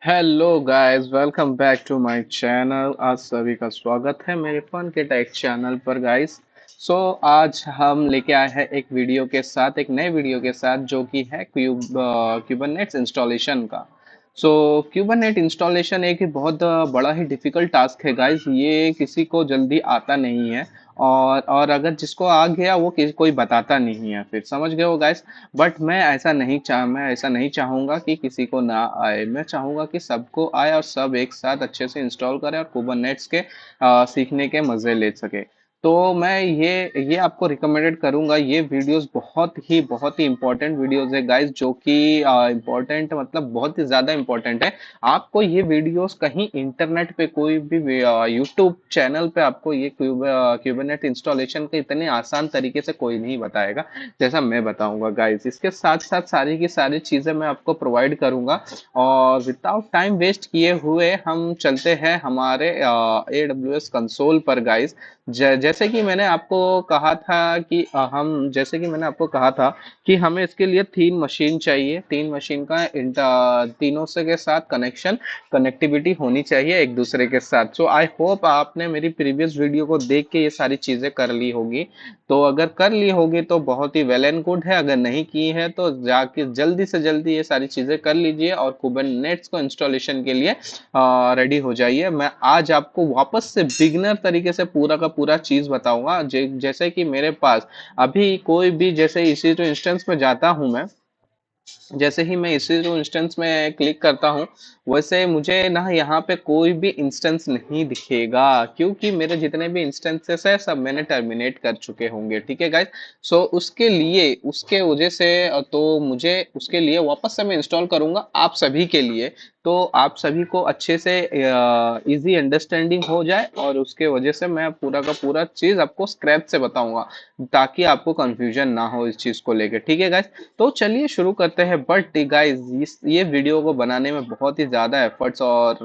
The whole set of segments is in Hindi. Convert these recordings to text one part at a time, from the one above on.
Hello guys, welcome back to my channel. आज सभी का स्वागत है मेरे फन के टेक चैनल पर गाइस। आज हम लेके आए हैं एक वीडियो के साथ, एक नए वीडियो के साथ, जो कि है क्यूबरनेट्स इंस्टॉलेशन का। क्यूबरनेट इंस्टॉलेशन एक ही बहुत बड़ा ही डिफिकल्ट टास्क है गाइस। ये किसी को जल्दी आता नहीं है। और अगर जिसको आ गया वो कोई बताता नहीं है, फिर समझ गए हो गाइस। बट मैं ऐसा नहीं चाहूंगा कि किसी को ना आए। मैं चाहूंगा कि सबको आए और सब एक साथ अच्छे से इंस्टॉल करें और कुबरनेट्स के सीखने के मजे ले सके। तो मैं ये आपको रिकमेंडेड करूंगा। ये वीडियोस बहुत ही इंपॉर्टेंट वीडियोस है गाइस, जो कि इंपॉर्टेंट मतलब बहुत ही ज्यादा इंपॉर्टेंट है। आपको ये वीडियोस कहीं इंटरनेट पे कोई भी यूट्यूब चैनल पे आपको ये क्यूबरनेट इंस्टॉलेशन के इतने आसान तरीके से कोई नहीं बताएगा जैसा मैं बताऊंगा गाइस। इसके साथ साथ सारी की सारी चीजें मैं आपको प्रोवाइड करूंगा। और विदाउट टाइम वेस्ट किए हुए हम चलते हैं हमारे AWS कंसोल पर गाइस। जैसे कि मैंने आपको कहा था कि जैसे कि मैंने आपको कहा था कि हमें इसके लिए 3 मशीन चाहिए। 3 मशीन का तीनों से के साथ कनेक्टिविटी होनी चाहिए एक दूसरे के साथ। सो आई होप आपने मेरी प्रीवियस वीडियो को देख के ये सारी चीजें कर ली होगी। तो अगर कर ली होगी तो बहुत ही वेल एंड गुड है। अगर नहीं की है तो जाके जल्दी से जल्दी ये सारी चीजें कर लीजिए और कुबरनेट्स को इंस्टॉलेशन के लिए रेडी हो जाइए। मैं आज आपको वापस से बिगिनर तरीके से पूरा का पूरा चीज बताऊंगा। जैसे कि मेरे पास अभी कोई भी, जैसे इसी तो इंस्टेंस में जाता हूं मैं, जैसे ही मैं इसी जो इंस्टेंस में क्लिक करता हूँ, वैसे मुझे ना यहाँ पे कोई भी इंस्टेंस नहीं दिखेगा, क्योंकि मेरे जितने भी इंस्टेंसेस है सब मैंने टर्मिनेट कर चुके होंगे। ठीक है गाइस। उसके लिए, उसके वजह से तो मुझे उसके लिए वापस से मैं इंस्टॉल करूंगा आप सभी के लिए। तो आप सभी को अच्छे से इजी अंडरस्टैंडिंग हो जाए, और उसके वजह से मैं पूरा का पूरा चीज आपको स्क्रैच से बताऊंगा, ताकि आपको कंफ्यूजन ना हो इस चीज को लेके। ठीक है गाइस। तो चलिए शुरू करते हैं। बट गाइस, ये वीडियो को बनाने में बहुत ही ज़्यादा एफर्ट्स और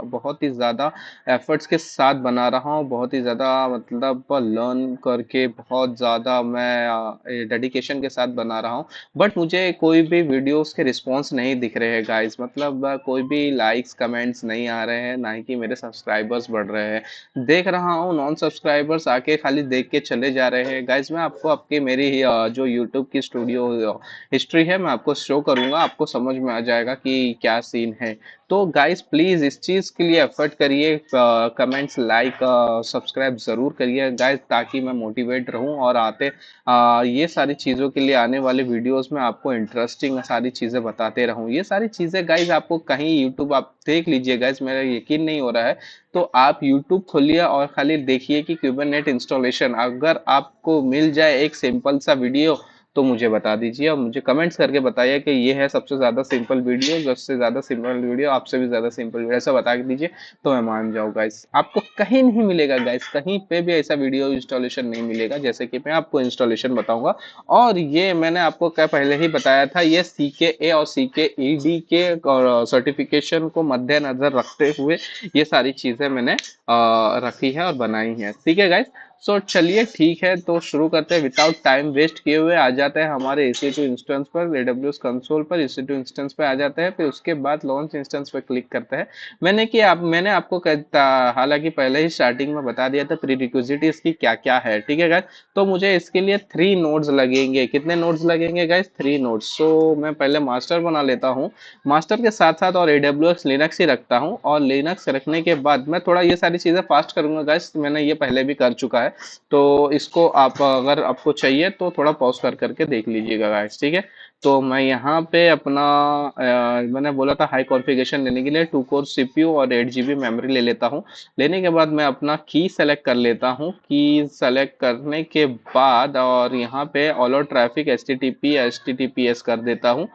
बहुत ही ज़्यादा एफर्ट्स के साथ बना रहा हूँ। बहुत ही ज़्यादा मतलब लर्न करके बहुत ज़्यादा मैं डेडिकेशन के साथ बना रहा हूँ। बट मुझे कोई भी वीडियोस के रिस्पॉन्स नहीं दिख रहे हैं गाइस। मतलब कोई भी लाइक्स कमेंट्स नहीं आ रहे हैं, ना ही कि मेरे सब्सक्राइबर्स बढ़ रहे हैं। देख रहा हूँ नॉन सब्सक्राइबर्स आके खाली देख के चले जा रहे हैं गाइस। मैं आपको आपके मेरी जो यूट्यूब की स्टूडियो हिस्ट्री है मैं आपको शो करूंगा, आपको समझ में आ जाएगा कि क्या सीन है। तो गाइस प्लीज इस चीज के लिए एफर्ट करिए, कमेंट्स, लाइक, सब्सक्राइब जरूर करिए गाइस, ताकि मैं मोटिवेट रहूं और ये सारी चीजों के लिए आने वाले वीडियोस में आपको इंटरेस्टिंग सारी चीजें बताते रहूं। ये सारी चीजें गाइस आपको कहीं यूट्यूब आप देख लीजिए गाइस, मेरा यकीन नहीं हो रहा है तो आप यूट्यूब खोलिए और खाली देखिए कि क्यूबरनेट इंस्टॉलेशन अगर आपको मिल जाए एक सिंपल सा वीडियो, तो मुझे बता दीजिए और मुझे कमेंट्स करके बताइए कि ये है सबसे ज्यादा सिंपल वीडियो, सबसे ज्यादा सिंपल वीडियो, आपसे भी ज्यादा सिंपल वीडियो, ऐसा बता के दीजिए तो मैं मान जाऊँ गाइस। आपको कहीं नहीं मिलेगा गाइस, कहीं पे भी ऐसा वीडियो इंस्टॉलेशन नहीं मिलेगा जैसे कि मैं आपको इंस्टॉलेशन बताऊंगा। और ये मैंने आपको क्या पहले ही बताया था, ये CKA और CKED के सर्टिफिकेशन को मद्देनजर रखते हुए ये सारी चीजें मैंने रखी है और बनाई है। ठीक है गाइस। चलिए ठीक है, तो शुरू करते हैं विदाउट टाइम वेस्ट किए हुए। आ जाते हैं हमारे EC2 इंस्टेंस पर, AWS कंसोल पर EC2 इंस्टेंस पे आ जाते हैं। फिर उसके बाद लॉन्च इंस्टेंस पे क्लिक करते हैं। मैंने आपको कहता, हालांकि पहले ही स्टार्टिंग में बता दिया था प्री रिक्विजिट इसकी क्या क्या है। ठीक है गाइस। तो मुझे इसके लिए 3 नोड्स लगेंगे। कितने नोड्स लगेंगे गाइस? 3 नोड्स। मैं पहले मास्टर बना लेता हूँ। मास्टर के साथ साथ और AWS लिनक्स ही रखता हूँ, और लिनक्स रखने के बाद मैं थोड़ा ये सारी चीजें फास्ट करूंगा गाइस, मैंने ये पहले भी कर चुका है। तो इसको आप, अगर आपको चाहिए तो थोड़ा पॉज कर करके देख लीजिएगा गाइस। ठीक है। तो मैं यहाँ पे अपना मैंने बोला था हाई कॉन्फ़िगरेशन लेने के लिए 2 कोर CPU और 8 GB मेमोरी ले लेता हूँ। लेने के बाद मैं अपना की सेलेक्ट कर लेता हूँ। की सेलेक्ट करने के बाद और यहाँ पे ऑलो ट्रैफिक HTTP HTTPS कर देता हूँ,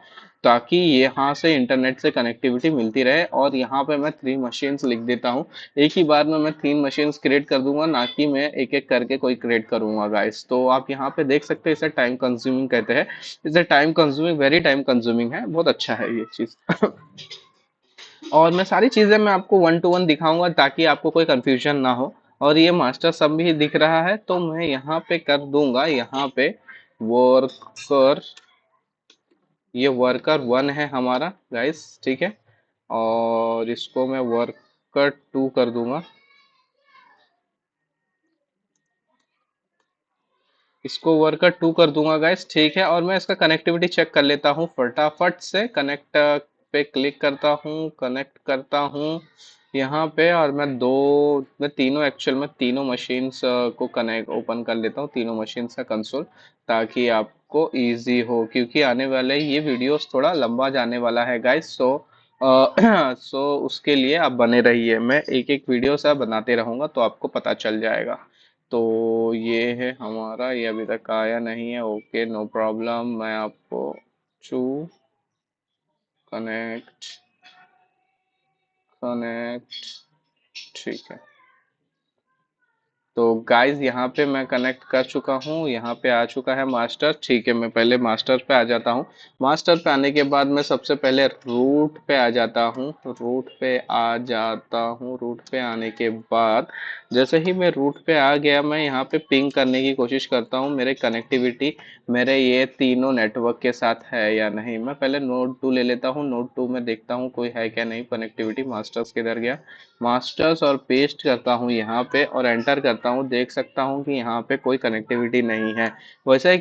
ताकि यहाँ से इंटरनेट से कनेक्टिविटी मिलती रहे। और यहाँ पे मैं 3 मशीन्स लिख देता हूँ। एक ही बार में मैं 3 मशीन्स क्रिएट कर दूंगा, ना कि मैं एक एक करके कोई क्रिएट करूंगा गाइस। तो आप यहाँ पे देख सकते हैं, इसे टाइम कंज्यूमिंग कहते हैं। इसे time consuming, very time consuming है, बहुत अच्छा है ये चीज। और मैं सारी चीजें मैं आपको 1 to 1 दिखाऊंगा, ताकि आपको कोई कंफ्यूजन ना हो। और ये मास्टर सब भी दिख रहा है, तो मैं यहाँ पे कर दूंगा, यहाँ पे वर्कर, ये वर्कर 1 है हमारा गाइस। ठीक है। और इसको मैं वर्कर 2 कर दूंगा। इसको वर्कर 2 कर दूंगा गाइस, ठीक है। और मैं इसका कनेक्टिविटी चेक कर लेता हूँ फटाफट से। कनेक्ट पे क्लिक करता हूँ, कनेक्ट करता हूँ यहाँ पे। और मैं तीनों एक्चुअल में तीनों मशीन्स को कनेक्ट ओपन कर लेता हूँ, तीनों मशीन्स का कंसोल, ताकि आपको इजी हो, क्योंकि आने वाले ये वीडियोस थोड़ा लंबा जाने वाला है गाइस। सो सो उसके लिए आप बने रहिए, मैं एक एक वीडियो सा बनाते रहूंगा तो आपको पता चल जाएगा। तो ये है हमारा, ये अभी तक आया नहीं है, ओके नो प्रॉब्लम। मैं आपको चू कनेक्ट कनेक्ट, ठीक है। तो गाइज यहाँ पे मैं कनेक्ट कर चुका हूँ, यहाँ पे आ चुका है मास्टर, ठीक है। मैं पहले मास्टर पे आ जाता हूँ। मास्टर पे आने के बाद मैं सबसे पहले रूट पे आ जाता हूँ, रूट पे आने के बाद जैसे ही मैं रूट पे आ गया, मैं यहाँ पे पिंग करने की कोशिश करता हूँ मेरे कनेक्टिविटी मेरे ये तीनों नेटवर्क के साथ है या नहीं। मैं पहले नोड 2 ले लेता हूँ, नोड 2 में देखता हूँ कोई है क्या नहीं कनेक्टिविटी। मास्टर्स किधर गया, मास्टर्स, और पेस्ट करता हूँ यहाँ पे और एंटर करता हूँ। देख सकता हूँ कि यहाँ पे कोई कनेक्टिविटी नहीं है। वैसे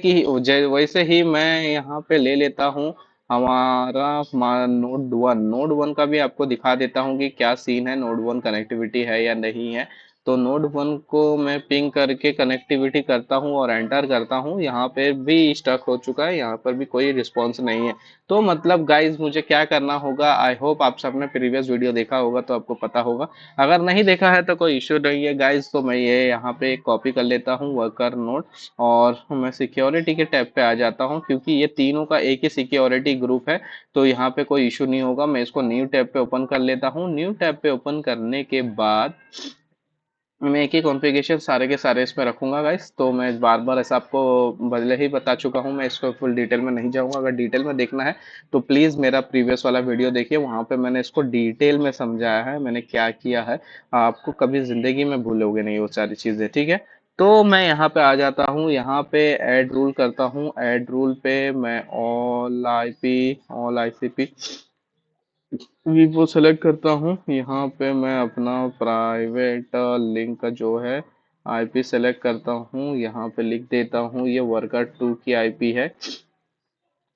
ही मैं यहाँ पे ले लेता हूँ हमारा नोड 1 का भी आपको दिखा देता हूँ कि क्या सीन है, नोड 1 कनेक्टिविटी है या नहीं है। तो नोड 1 को मैं पिंग करके कनेक्टिविटी करता हूँ और एंटर करता हूँ। यहाँ पे भी स्टक हो चुका है, यहाँ पर भी कोई रिस्पॉन्स नहीं है। तो मतलब गाइज मुझे क्या करना होगा, आई होप आप सबने प्रीवियस वीडियो देखा होगा तो आपको पता होगा। अगर नहीं देखा है तो कोई इश्यू नहीं है गाइज। तो मैं ये यहाँ पे कॉपी कर लेता हूँ वर्कर नोड, और मैं सिक्योरिटी के टैब पे आ जाता हूँ, क्योंकि ये तीनों का एक ही सिक्योरिटी ग्रुप है। तो यहाँ पे कोई इशू नहीं होगा। मैं इसको न्यू टैब पे ओपन कर लेता हूँ। न्यू टैब पे ओपन करने के बाद मैं एक ही कॉन्फ़िगरेशन सारे के सारे इसमें रखूंगा गाइस। तो मैं बार बार ऐसा आपको पहले ही बता चुका हूँ, मैं इसको फुल डिटेल में नहीं जाऊंगा। अगर डिटेल में देखना है तो प्लीज़ मेरा प्रीवियस वाला वीडियो देखिए, वहाँ पे मैंने इसको डिटेल में समझाया है मैंने क्या किया है। आपको कभी ज़िंदगी में भूलोगे नहीं वो सारी चीज़ें, ठीक है। तो मैं यहाँ पे आ जाता हूँ, यहाँ पे ऐड रूल करता हूँ। ऐड रूल पे मैं ऑल आईपी वीवो सेलेक्ट करता हूँ। यहाँ पे मैं अपना प्राइवेट लिंक का जो है आईपी सेलेक्ट करता हूँ, यहाँ पे लिख देता हूँ ये वर्कर 2 की आईपी है,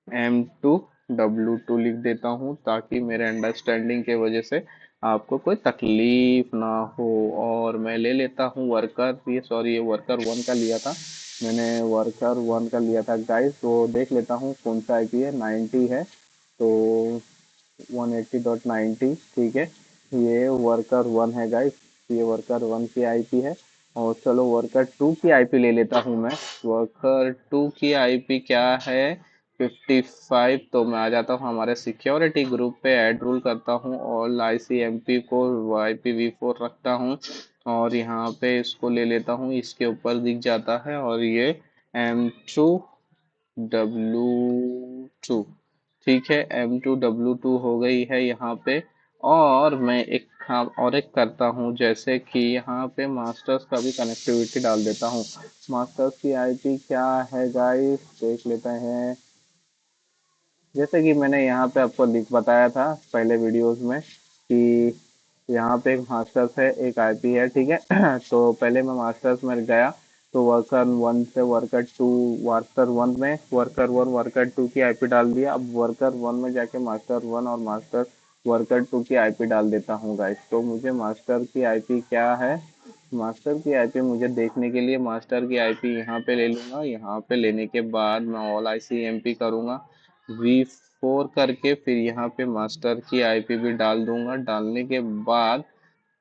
M2W2 लिख देता हूँ, ताकि मेरे अंडरस्टैंडिंग के वजह से आपको कोई तकलीफ ना हो। और मैं ले लेता हूँ वर्कर, ये सॉरी ये वर्कर 1 का लिया था, मैंने वर्कर 1 का लिया था गाइस। तो देख लेता हूँ कौन सा आईपी है, 90 है। तो 180.90, ठीक है। ये वर्कर 1 है गाइस, ये वर्कर 1 की आईपी है। और चलो वर्कर 2 की आईपी ले लेता हूँ मैं। वर्कर 2 की आईपी क्या है, 55। तो मैं आ जाता हूँ हमारे सिक्योरिटी ग्रुप पे, ऐड रूल करता हूँ, ऑल आईसीएमपी को IPv4 रखता हूँ। और यहाँ पे इसको ले लेता हूँ, इसके ऊपर दिख जाता है। और ये M2W2, ठीक है। M2W2 हो गई है यहाँ पे। और मैं एक काम और एक करता हूँ, जैसे कि यहाँ पे मास्टर्स का भी कनेक्टिविटी डाल देता हूँ। मास्टर्स की आईपी क्या है गाइस, देख लेते हैं। जैसे कि मैंने यहाँ पे आपको लिख बताया था पहले वीडियोस में कि यहाँ पे एक मास्टर्स है एक आईपी है, ठीक है। तो पहले मैं मास्टर्स में गया, तो वर्कर 1 से वर्कर 2, वर्कर 1 वर्कर 2 की आईपी डाल दिया। अब वर्कर 1 में जाके मास्टर 1 और वर्कर 2 की आईपी डाल देता हूँ गाइस। तो मुझे मास्टर की आईपी क्या है, मास्टर की आईपी मुझे देखने के लिए मास्टर की आईपी यहाँ पे ले लूंगा। यहाँ पे लेने के बाद मैं ऑल आईसीएमपी करूँगा V4 करके, फिर यहाँ पे मास्टर की आईपी भी डाल दूंगा। डालने के बाद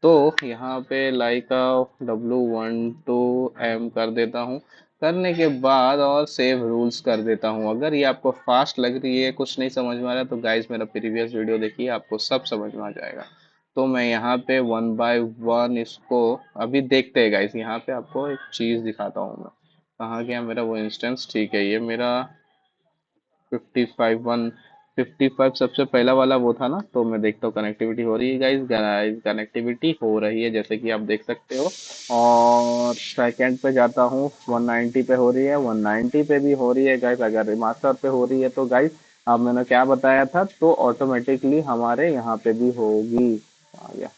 तो यहाँ पे लाइक W12M कर देता हूँ। करने के बाद और सेव रूल्स कर देता हूँ। अगर ये आपको फास्ट लग रही है, कुछ नहीं समझ में आ रहा, तो गाइज मेरा प्रीवियस वीडियो देखिए, आपको सब समझ में आ जाएगा। तो मैं यहाँ पे 1 बाय 1 इसको अभी देखते हैं गाइज। यहाँ पे आपको एक चीज़ दिखाता हूँ मैं, कहाँ गया मेरा वो इंस्टेंस, ठीक है। ये मेरा 55 सबसे पहला वाला वो था ना। तो मैं देखता हूँ कनेक्टिविटी हो रही है गाइस, गाइस कनेक्टिविटी हो रही है जैसे कि आप देख सकते हो। और सेकंड पे जाता हूँ, 190 पे हो रही है, 190 पे भी हो रही है गाइस। अगर मास्टर पे हो रही है तो गाइस अब मैंने क्या बताया था, तो ऑटोमेटिकली हमारे यहाँ पे भी होगी। आ गया।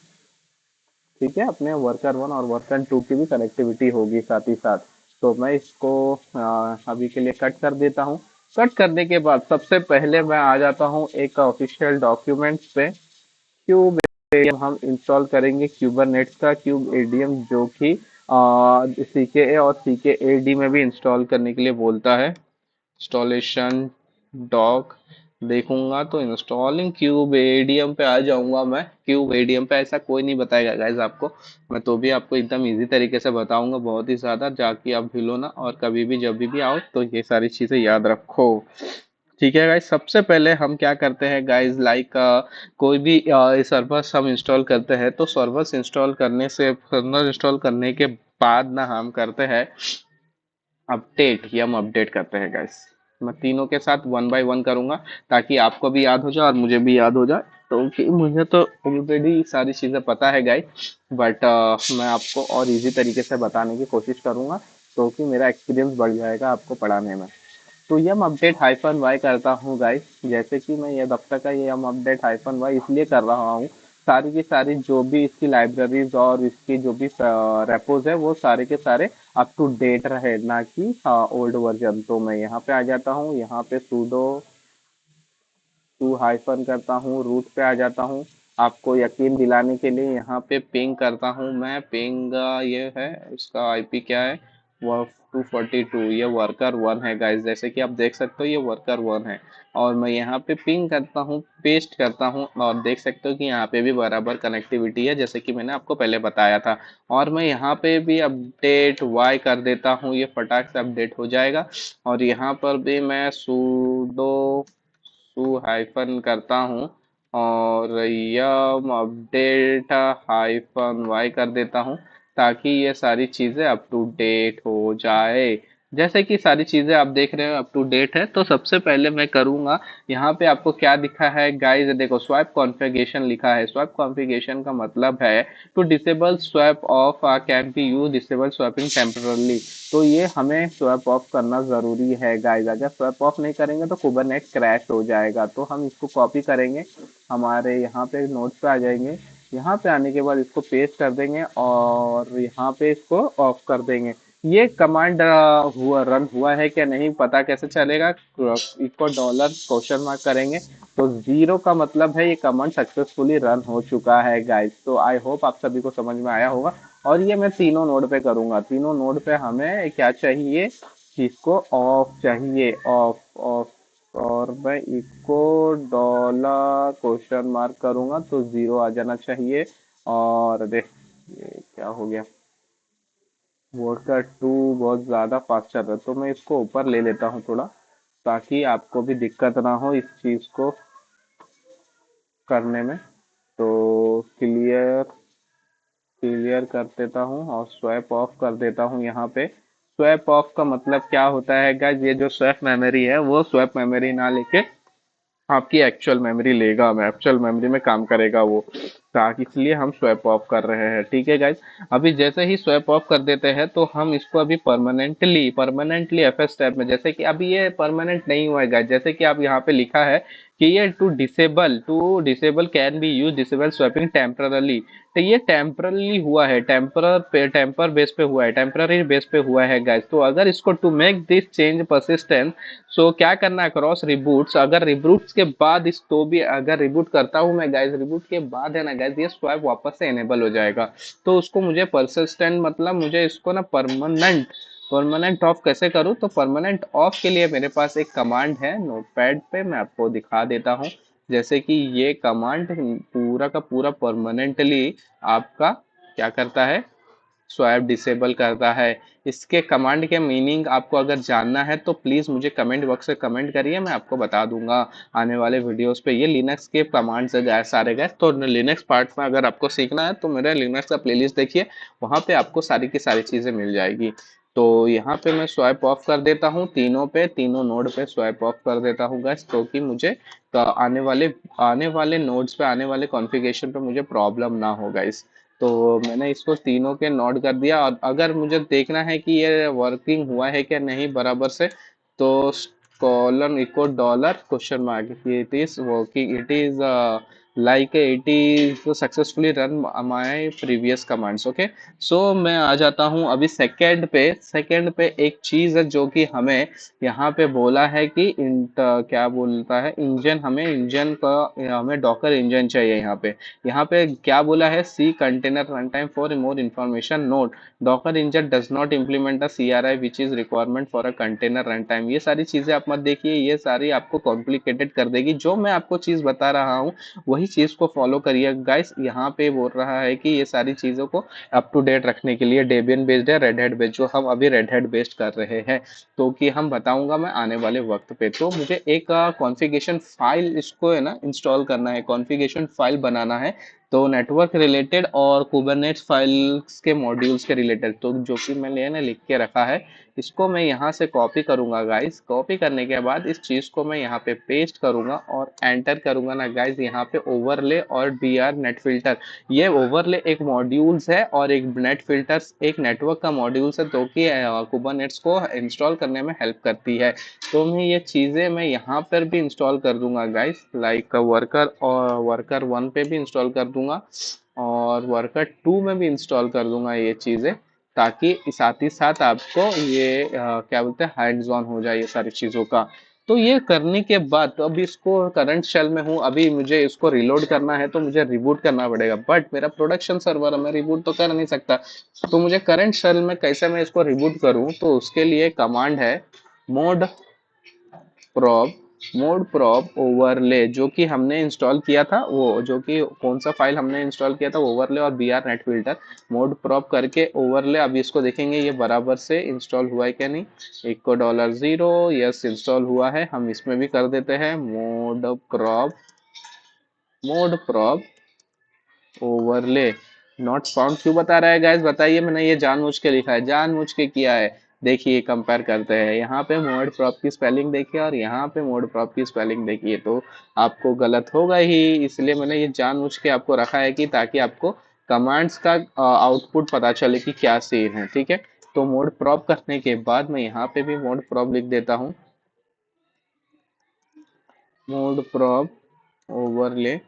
ठीक है, अपने वर्कर वन और वर्कर टू की भी कनेक्टिविटी होगी साथ ही साथ। तो मैं इसको अभी के लिए कट कर देता हूँ। कट करने के बाद सबसे पहले मैं आ जाता हूँ एक ऑफिशियल डॉक्यूमेंट्स पे। क्यूब एडीएम हम इंस्टॉल करेंगे, क्यूबरनेट्स का क्यूब एडीएम, जो कि CKA और CKAD में भी इंस्टॉल करने के लिए बोलता है। इंस्टॉलेशन डॉक देखूंगा तो इंस्टॉलिंग क्यूब एडीएम पे आ जाऊंगा मैं। क्यूब एडीएम पे ऐसा कोई नहीं बताएगा गाइज आपको। मैं तो भी आपको एकदम इजी तरीके से बताऊंगा, बहुत ही ज्यादा, जाके आप भूलो ना, और कभी भी जब भी आओ तो ये सारी चीजें याद रखो। ठीक है गाइज, सबसे पहले हम क्या करते हैं गाइज, लाइक कोई भी सर्वर्स हम इंस्टॉल करते हैं, तो सर्वर्स इंस्टॉल करने से, सर्वर इंस्टॉल करने के बाद ना हम करते हैं अपडेट, ये हम अपडेट करते हैं गाइस। मैं तीनों के साथ वन बाय वन करूंगा, ताकि आपको भी याद हो जाए और मुझे भी याद हो जाए। तो कि मुझे तो ऑलरेडी सारी चीज़ें पता है गाइस, बट मैं आपको और इजी तरीके से बताने की कोशिश करूंगा, तो कि मेरा एक्सपीरियंस बढ़ जाएगा आपको पढ़ाने में। तो ये हम अपडेट हाइफन वाई करता हूँ गाइस। जैसे कि मैं ये दफ्तर का ये हम अपडेट हाइफन वाई इसलिए कर रहा हूँ, सारी की सारी जो भी इसकी लाइब्रेरीज और इसकी जो भी रेपोज है, वो सारे के सारे अप टू डेट रहे, ना कि ओल्ड वर्जन। तो मैं यहाँ पे आ जाता हूँ, यहाँ पे sudo टू हाइफन करता हूँ, रूट पे आ जाता हूँ। आपको यकीन दिलाने के लिए यहाँ पे पिंग करता हूँ मैं। पिंग ये है, इसका आईपी क्या है, वो 242, ये वर्कर वन है गाइस, जैसे कि आप देख सकते हो ये वर्कर वन है। और मैं यहाँ पे पिंग करता हूँ, पेस्ट करता हूँ, और देख सकते हो कि यहाँ पे भी बराबर कनेक्टिविटी है, जैसे कि मैंने आपको पहले बताया था। और मैं यहाँ पे भी अपडेट वाई कर देता हूँ, ये फटाक से अपडेट हो जाएगा। और यहाँ पर भी मैं sudo टू हाइफन करता हूँ, और यम अपडेट हाइफन वाई कर देता हूँ, ताकि ये सारी चीज़ें अप टू डेट हो जाए। जैसे कि सारी चीज़ें आप देख रहे हो अप टू डेट है, तो सबसे पहले मैं करूँगा, यहाँ पे आपको क्या दिखा है गाइस, देखो स्वैप कॉन्फ़िगरेशन लिखा है। स्वैप कॉन्फ़िगरेशन का मतलब है to disable swap off can be use disable swapping temporarily. तो ये हमें स्वैप ऑफ करना जरूरी है गाइस। अगर स्वैप ऑफ नहीं करेंगे तो कुबरनेट क्रैश हो जाएगा। तो हम इसको कॉपी करेंगे, हमारे यहाँ पे नोट्स पे आ जाएंगे। यहाँ पे आने के बाद इसको पेस्ट कर देंगे, और यहाँ पे इसको ऑफ कर देंगे। ये कमांड हुआ रन हुआ है क्या नहीं पता कैसे चलेगा, इसको डॉलर क्वेश्चन मार्क करेंगे, तो जीरो का मतलब है ये कमांड सक्सेसफुली रन हो चुका है गाइस। तो आई होप आप सभी को समझ में आया होगा। और ये मैं तीनों नोड पे करूंगा। तीनों नोड पे हमें क्या चाहिए, इसको ऑफ चाहिए, ऑफ ऑफ। और मैं इसको डॉलर क्वेश्चन मार्क करूंगा तो जीरो आ जाना चाहिए। और देख, ये क्या हो गया, वोडका टू बहुत ज्यादा फास्ट चल रहा है, तो मैं इसको ऊपर ले लेता हूँ थोड़ा, ताकि आपको भी दिक्कत ना हो इस चीज को करने में। तो क्लियर क्लियर कर देता हूँ और स्वैप ऑफ कर देता हूँ यहाँ पे। स्वैप ऑफ का मतलब क्या होता है गाइस, ये जो स्वैप मेमोरी है वो स्वैप मेमोरी ना लेके आपकी एक्चुअल मेमोरी लेगा, मैं एक्चुअल मेमोरी में काम करेगा वो, ताकि इसलिए हम स्वैप ऑफ कर रहे हैं। ठीक है गाइज, अभी जैसे ही स्वैप ऑफ कर देते हैं, तो हम इसको अभी परमानेंटली परमानेंटली एफएस टैब में, जैसे कि अभी ये परमानेंट नहीं हुआ है गाइज, जैसे कि आप यहाँ पे लिखा है कि ये to disable can be use disable swapping temporarily. तो ये टेम्परली हुआ है, टेम्पर बेस पे हुआ है, टेम्पररी बेस पे हुआ है गाइज। तो अगर इसको to make this change persistent, so क्या करना है, क्रॉस रिबूट्स, अगर रिबूट्स के बाद इस तो भी अगर रिबूट करता हूँ मैं गाइज, रिबूट के बाद है ना गाइज, ये स्वैप वापस से एनेबल हो जाएगा। तो उसको मुझे परसिस्टेंट मतलब मुझे इसको ना परमानेंट परमानेंट ऑफ कैसे करूँ, तो परमानेंट ऑफ के लिए मेरे पास एक कमांड है नोटपैड पे, मैं आपको दिखा देता हूँ। जैसे कि ये कमांड पूरा का पूरा परमानेंटली आपका क्या करता है, स्वैप डिसेबल करता है। इसके कमांड के मीनिंग आपको अगर जानना है तो प्लीज मुझे कमेंट बॉक्स में कमेंट करिए, मैं आपको बता दूंगा आने वाले वीडियोस पे। ये लिनक्स के कमांड्स है गैस, सारे गैस। तो लिनक्स पार्ट में अगर आपको सीखना है तो मेरा लिनक्स का प्लेलिस्ट देखिए, वहां पे आपको सारी की सारी चीजें मिल जाएगी। तो यहाँ पे मैं स्वाइप ऑफ कर देता हूँ तीनों पे, तीनों नोड पे स्वाइप ऑफ कर देता हूँ गैस, तो कि मुझे तो आने वाले नोड्स पे, आने वाले कॉन्फ़िगरेशन पे मुझे प्रॉब्लम ना हो गाइस। तो मैंने इसको तीनों के नोट कर दिया, और अगर मुझे देखना है कि ये वर्किंग हुआ है क्या नहीं बराबर से, तो colon echo dollar question mark. It is working. It is like it is successfully run my previous commands. Okay, so मैं आ जाता हूँ अभी सेकंड पे एक चीज है जो कि हमें यहाँ पे बोला है कि क्या बोलता है इंजन, हमें इंजन का हमें डॉकर इंजन चाहिए यहाँ पे क्या बोला है, see container run time for more information note Docker engine does not implement the CRI which is requirement for a container run time. ये सारी चीजें आप मत देखिए, ये सारी आपको कॉम्प्लिकेटेड कर देगी। जो मैं आपको चीज बता रहा हूँ वही चीज को फॉलो करिए गाइस। यहाँ पे बोल रहा है कि ये सारी चीजों को अप टू डेट रखने के लिए डेबियन बेस्ड है रेड हेड बेस्ड, जो हम अभी रेड हेड बेस्ड कर रहे हैं, तो कि हम बताऊंगा मैं आने वाले वक्त पे। तो मुझे एक कॉन्फ़िगरेशन फाइल इसको है ना इंस्टॉल करना है, कॉन्फ़िगरेशन फाइल बनाना है। तो नेटवर्क रिलेटेड और कुबरनेट्स फाइल्स के मॉड्यूल्स के रिलेटेड, तो जो कि मैंने ना लिख के रखा है, इसको मैं यहाँ से कॉपी करूंगा गाइस। कॉपी करने के बाद इस चीज को मैं यहाँ पे पेस्ट करूंगा और एंटर करूंगा ना गाइस। यहाँ पे ओवरले और BR नेट फिल्टर, ये ओवरले एक मॉड्यूल्स है और एक नेट फिल्टर्स एक नेटवर्क का मॉड्यूल्स है, तो कि कुबरनेट्स को इंस्टॉल करने में हेल्प करती है। तो मैं ये चीज़ें मैं यहाँ पर भी इंस्टॉल कर दूंगा गाइस, लाइक वर्कर और वर्कर 1 पे भी इंस्टॉल कर दूंगा और वर्कर 2 में भी इंस्टॉल कर दूंगा ये चीज़ें, ताकि साथ ही साथ आपको ये क्या बोलते हैं हैंड्स ऑन हो जाए ये सारी चीज़ों का। तो ये करने के बाद तो अभी इसको करंट शेल में हूँ, अभी मुझे इसको रिलोड करना है तो मुझे रिबूट करना पड़ेगा, बट मेरा प्रोडक्शन सर्वर है, मैं रिबूट तो कर नहीं सकता। तो मुझे करंट शेल में कैसे मैं इसको रिबूट करूँ, तो उसके लिए कमांड है modprobe modprobe overlay, जो कि हमने इंस्टॉल किया था, वो जो कि कौन सा फाइल हमने इंस्टॉल किया था, ओवरले और BR net filter. Modprobe करके ओवरले, अभी इसको देखेंगे ये बराबर से इंस्टॉल हुआ है क्या नहीं। इको $0, यस इंस्टॉल हुआ है। हम इसमें भी कर देते हैं modprobe overlay not found क्यों बता रहा है गाइस, बताइए। मैंने ये जानबूझ के लिखा है, जानबूझ के किया है। देखिए कंपेयर करते हैं, यहाँ पे मोड प्रॉप की स्पेलिंग देखिए और यहाँ पे मोड प्रॉप की स्पेलिंग देखिए, तो आपको गलत होगा ही। इसलिए मैंने ये जानबूझ के आपको रखा है कि ताकि आपको कमांड्स का आउटपुट पता चले कि क्या सीन है, ठीक है। तो मोड प्रॉप करने के बाद मैं यहाँ पे भी मोड प्रॉप लिख देता हूँ, मोड प्रॉप ओवरले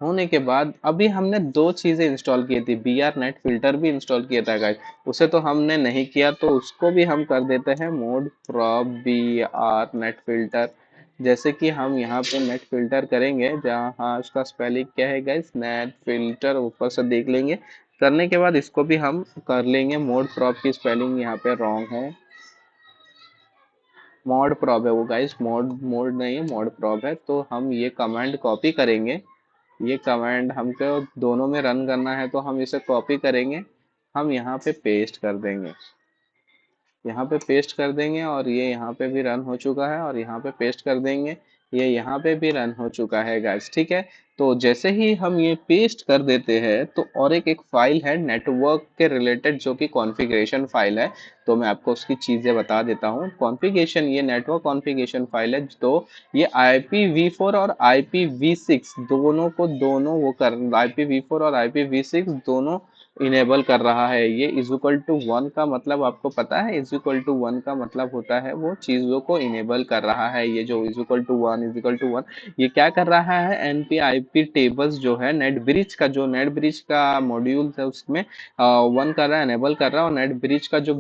होने के बाद अभी हमने दो चीजें इंस्टॉल की थी, BR नेट फिल्टर भी इंस्टॉल किया था गाइस, उसे तो हमने नहीं किया, तो उसको भी हम कर देते हैं mode prop BR net filter. जैसे कि हम यहाँ पे नेट फिल्टर करेंगे, जहाँ हाँ उसका स्पेलिंग क्या है गाइस, नेट फिल्टर ऊपर से देख लेंगे। करने के बाद इसको भी हम कर लेंगे, मोड प्रॉप की स्पेलिंग यहाँ पे रॉन्ग है, मॉड प्रॉप है वो गाइस, मोड मोड नहीं है, मॉड प्रॉप है। तो हम ये कमांड कॉपी करेंगे, ये कमांड हमको दोनों में रन करना है, तो हम इसे कॉपी करेंगे, हम यहाँ पे पेस्ट कर देंगे, यहाँ पे पेस्ट कर देंगे और ये यहाँ पे भी रन हो चुका है और यहाँ पे पेस्ट कर देंगे, ये यहाँ पे भी रन हो चुका है गाइस, ठीक है। तो जैसे ही हम ये पेस्ट कर देते हैं, तो और एक फाइल है नेटवर्क के रिलेटेड जो कि कॉन्फ़िगरेशन फाइल है, तो मैं आपको उसकी चीज़ें बता देता हूँ। कॉन्फ़िगरेशन, ये नेटवर्क कॉन्फ़िगरेशन फाइल है, तो ये IPv4 और IPv6 दोनों को दोनों वो कर IPv4 और IPv6 दोनों इनेबल कर रहा है। ये इज इक्वल टू 1 का मतलब आपको पता है, इज इक्वल टू 1 का मतलब होता है वो चीजों को इनेबल कर रहा है। ये जो इज इक्वल टू 1 ये क्या कर रहा है, एनपी आईपी टेबल्स जो है नेट ब्रिज का मॉड्यूल है उसमें 1 कर रहा है, एनेबल कर रहा है, और नेट ब्रिज का जो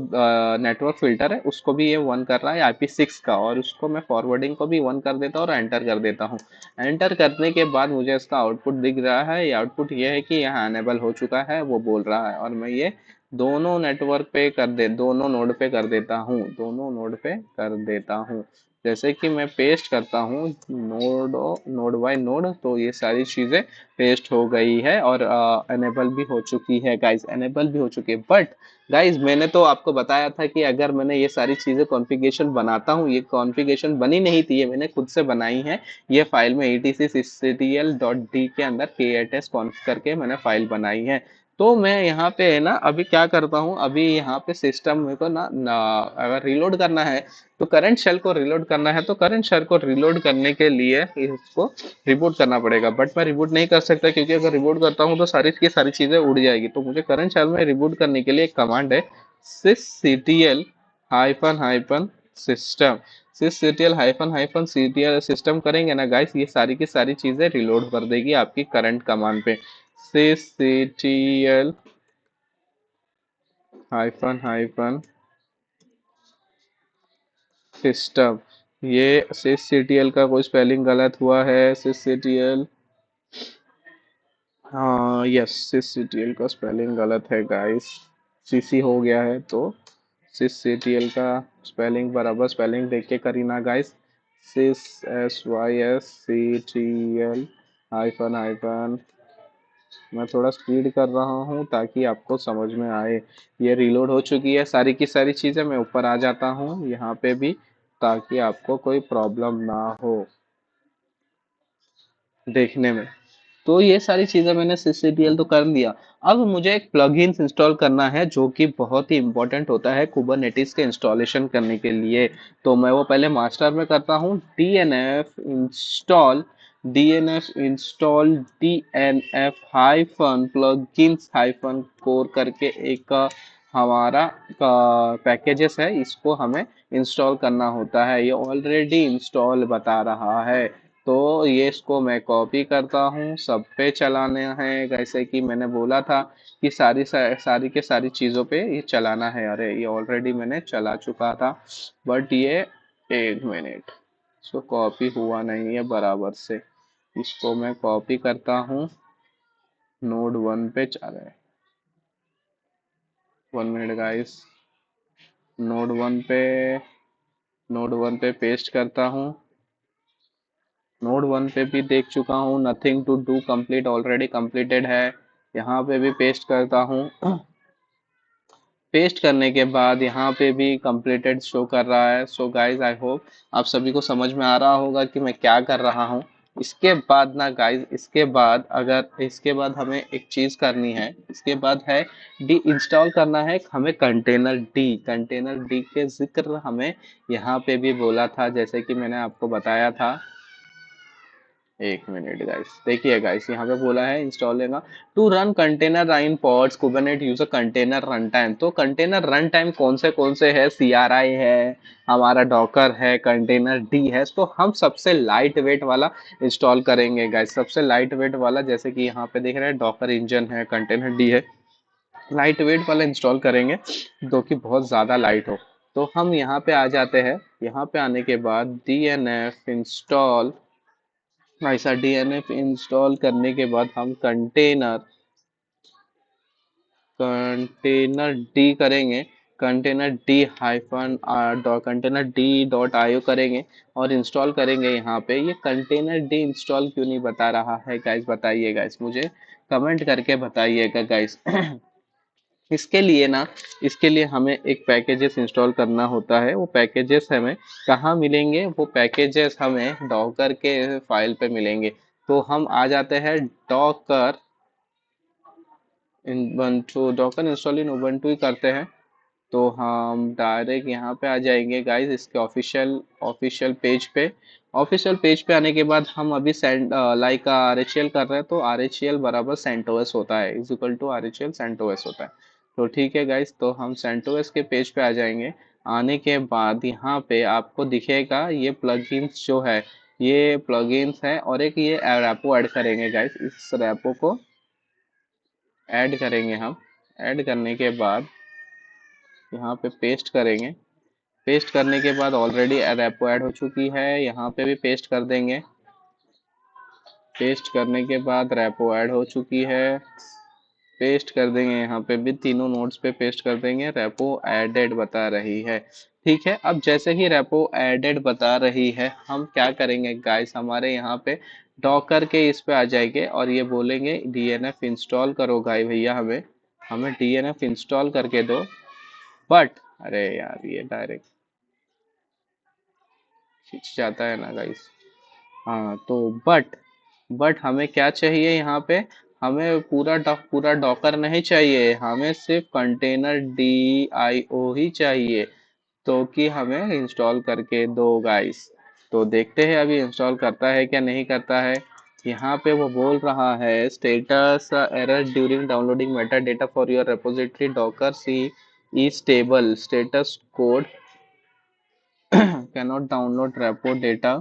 नेटवर्क फिल्टर है उसको भी ये 1 कर रहा है IP6 का, और उसको मैं फॉरवर्डिंग को भी 1 कर देता हूँ और एंटर कर देता हूँ। एंटर करने के बाद मुझे इसका आउटपुट दिख रहा है, ये आउटपुट ये है कि यहाँ अनेबल हो चुका है वो बोल रहा है, और मैं ये दोनों नेटवर्क पे कर दे दोनों नोड पे कर देता हूँ, दोनों नोड पे कर देता हूँ। जैसे कि मैं पेस्ट करता हूँ नोड नोड बाय नोड, तो ये सारी चीज़ें पेस्ट हो गई है और अनेबल भी हो चुकी है गाइस, अनेबल भी हो चुकी है। बट गाइस मैंने तो आपको बताया था कि अगर मैंने ये सारी चीज़ें कॉन्फ़िगरेशन बनाता हूँ, ये कॉन्फ़िगरेशन बनी नहीं थी, ये मैंने खुद से बनाई है। ये फाइल में etc.cctl.d के अंदर kats कॉन्फ करके मैंने फाइल बनाई है। तो मैं यहाँ पे है ना अभी क्या करता हूँ, अभी यहाँ पे सिस्टम मेरे को ना अगर रिलोड करना है, तो करंट शेल को रिलोड करना है, तो करंट शेल को रिलोड करने के लिए इसको रिबूट करना पड़ेगा, बट मैं रिबूट नहीं कर सकता क्योंकि अगर रिबूट करता हूँ तो सारी की सारी चीजें उड़ जाएगी। तो मुझे करंट शेल में रिबूट करने के लिए एक कमांड है sysctl hyphen hyphen system, sysctl hyphen hyphen ctl system करेंगे ना गाइस, ये सारी की सारी चीजें रिलोड कर देगी आपकी करंट कमांड पे। sysctl हाइफन हाइफन सिस्टम, ये sysctl का कोई स्पेलिंग गलत हुआ है, sysctl, हाँ यस sysctl का स्पेलिंग गलत है गाइस, सीसी हो गया है, तो sysctl का स्पेलिंग बराबर स्पेलिंग देख के करीना गाइस। सिस SYSCTL हाइफन हाइफन, मैं थोड़ा स्पीड कर रहा हूँ ताकि आपको समझ में आए। ये रीलोड हो चुकी है सारी की सारी चीज़ें, मैं ऊपर आ जाता हूँ यहाँ पे भी, ताकि आपको कोई प्रॉब्लम ना हो देखने में। तो ये सारी चीजें मैंने sysctl तो कर दिया। अब मुझे एक प्लगइन्स इंस्टॉल करना है जो कि बहुत ही इंपॉर्टेंट होता है कुबरनेटिस के इंस्टॉलेशन करने के लिए। तो मैं वो पहले मास्टर में करता हूँ, DNF install DNF hyphen plugins hyphen core करके एक हमारा पैकेजेस है, इसको हमें इंस्टॉल करना होता है। ये ऑलरेडी इंस्टॉल बता रहा है, तो ये इसको मैं कॉपी करता हूँ, सब पे चलाने हैं, जैसे कि मैंने बोला था कि सारी के सारी चीज़ों पे ये चलाना है। अरे ये ऑलरेडी मैंने चला चुका था, बट ये एक मिनट, इसको कॉपी हुआ नहीं है बराबर से, इसको मैं कॉपी करता हूँ, नोड 1 पे चले, 1 मिनट गाइस, नोड 1 पे, नोड 1 पे पेस्ट करता हूँ, नोड 1 पे भी देख चुका हूँ, nothing to do complete already completed है, यहाँ पे भी पेस्ट करता हूँ। पेस्ट करने के बाद यहाँ पे भी कंप्लीटेड शो कर रहा है। सो गाइज आई होप आप सभी को समझ में आ रहा होगा कि मैं क्या कर रहा हूँ। इसके बाद ना गाइज, इसके बाद अगर इसके बाद हमें एक चीज करनी है, इसके बाद है डी इंस्टॉल करना है हमें कंटेनर डी के जिक्र हमें यहाँ पे भी बोला था, जैसे कि मैंने आपको बताया था। एक मिनट गाइस, देखिए गाइस यहाँ पे बोला है इंस्टॉल लेना to run container in pods Kubernetes use a container run time. तो कंटेनर रन टाइम कौन से है, CRI है, हमारा डॉकर है, कंटेनर डी है। तो हम सबसे लाइट वेट वाला इंस्टॉल करेंगे गाइस, सबसे लाइट वेट वाला, जैसे कि यहाँ पे देख रहे हैं डॉकर इंजन है, कंटेनर डी है, लाइट वेट वाला इंस्टॉल करेंगे जो कि बहुत ज़्यादा लाइट हो। तो हम यहाँ पे आ जाते हैं, यहाँ पे आने के बाद DNF इंस्टॉल, ऐसा DNF इंस्टॉल करने के बाद हम कंटेनर कंटेनर डी करेंगे, container D hyphen container D dot IO करेंगे और इंस्टॉल करेंगे। यहाँ पे ये कंटेनर डी इंस्टॉल क्यों नहीं बता रहा है गाइस, बताइए गाइस, मुझे कमेंट करके बताइएगा गाइस। इसके लिए ना, इसके लिए हमें एक पैकेजेस इंस्टॉल करना होता है। वो पैकेजेस हमें कहाँ मिलेंगे, वो पैकेजेस हमें डॉकर के फाइल पे मिलेंगे। तो हम आ जाते हैं Docker Ubuntu, Docker install in Ubuntu ही करते हैं। तो हम डायरेक्ट यहाँ पे आ जाएंगे गाइस, इसके ऑफिशियल पेज पे। ऑफिशियल पेज पे आने के बाद हम अभी सेंड लाइक RHL कर रहे हैं, तो RHL बराबर सेंटोस होता है, is equal to RHL CentOS होता है। तो ठीक है गाइस, तो हम सेंटोस के पेज पे आ जाएंगे। आने के बाद यहाँ पे आपको दिखेगा ये प्लगइन्स जो है, ये प्लगइन्स है, और एक ये रैपो ऐड करेंगे गाइस, इस रैपो को ऐड करेंगे हम। ऐड करने के बाद यहाँ पे पेस्ट करेंगे। पेस्ट करने के बाद ऑलरेडी रेपो ऐड हो चुकी है, यहाँ पे भी पेस्ट कर देंगे। पेस्ट करने के बाद रेपो ऐड हो चुकी है, पेस्ट कर देंगे, यहाँ पे भी तीनों नोड्स पे पेस्ट कर देंगे। रेपो एडेड बता रही है, ठीक है। अब जैसे ही रेपो एडेड बता रही है, हम क्या करेंगे गाइस, हमारे यहाँ पे डॉकर के इस पे आ जाएंगे और ये बोलेंगे DNF इंस्टॉल करो गाई भैया, हमें हमें DNF इंस्टॉल करके दो। बट अरे यार, ये डायरेक्ट खिंच जाता है ना गाइस। हाँ तो बट हमें क्या चाहिए यहाँ पे, हमें पूरा डॉकर नहीं चाहिए, हमें सिर्फ कंटेनर DIO ही चाहिए। तो कि हमें इंस्टॉल करके दो गाइस। तो देखते हैं अभी इंस्टॉल करता है क्या नहीं करता है। यहाँ पे वो बोल रहा है status error during downloading metadata for your repository docker C E stable status code cannot download repo data,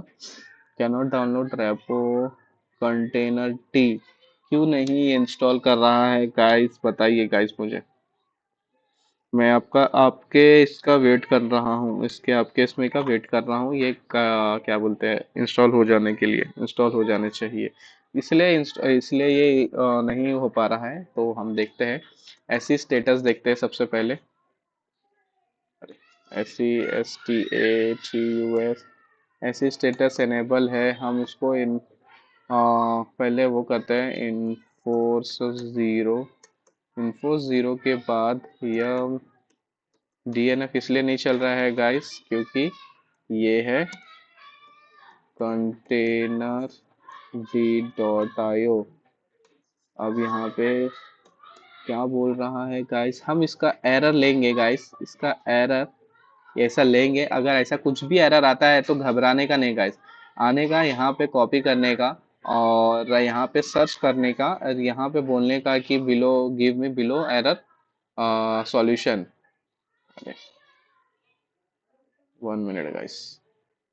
cannot download repo containerd, क्यों नहीं इंस्टॉल कर रहा है गाइस, बताइए गाइस मुझे। मैं आपके इसका वेट कर रहा हूँ, इसके आपके इसमें का वेट कर रहा हूँ, ये क्या बोलते हैं, इंस्टॉल हो जाने के लिए, इंस्टॉल हो जाने चाहिए। इसलिए ये नहीं हो पा रहा है, तो हम देखते हैं। ऐसी स्टेटस देखते हैं सबसे पहले। SESTATUS ऐसी स्टेटस एनेबल है, हम उसको पहले वो करते हैं इन्फोर्स ज़ीरो। इन्फोर्स ज़ीरो के बाद यह DNF इसलिए नहीं चल रहा है गाइस, क्योंकि ये है कंटेनर d.io। अब यहाँ पे क्या बोल रहा है गाइस, हम इसका एरर लेंगे गाइस, इसका एरर ऐसा लेंगे। अगर ऐसा कुछ भी एरर आता है तो घबराने का नहीं गाइस, आने का यहाँ पे कॉपी करने का और यहाँ पे सर्च करने का और यहाँ पे बोलने का कि below give me below error solution. 1 minute guys,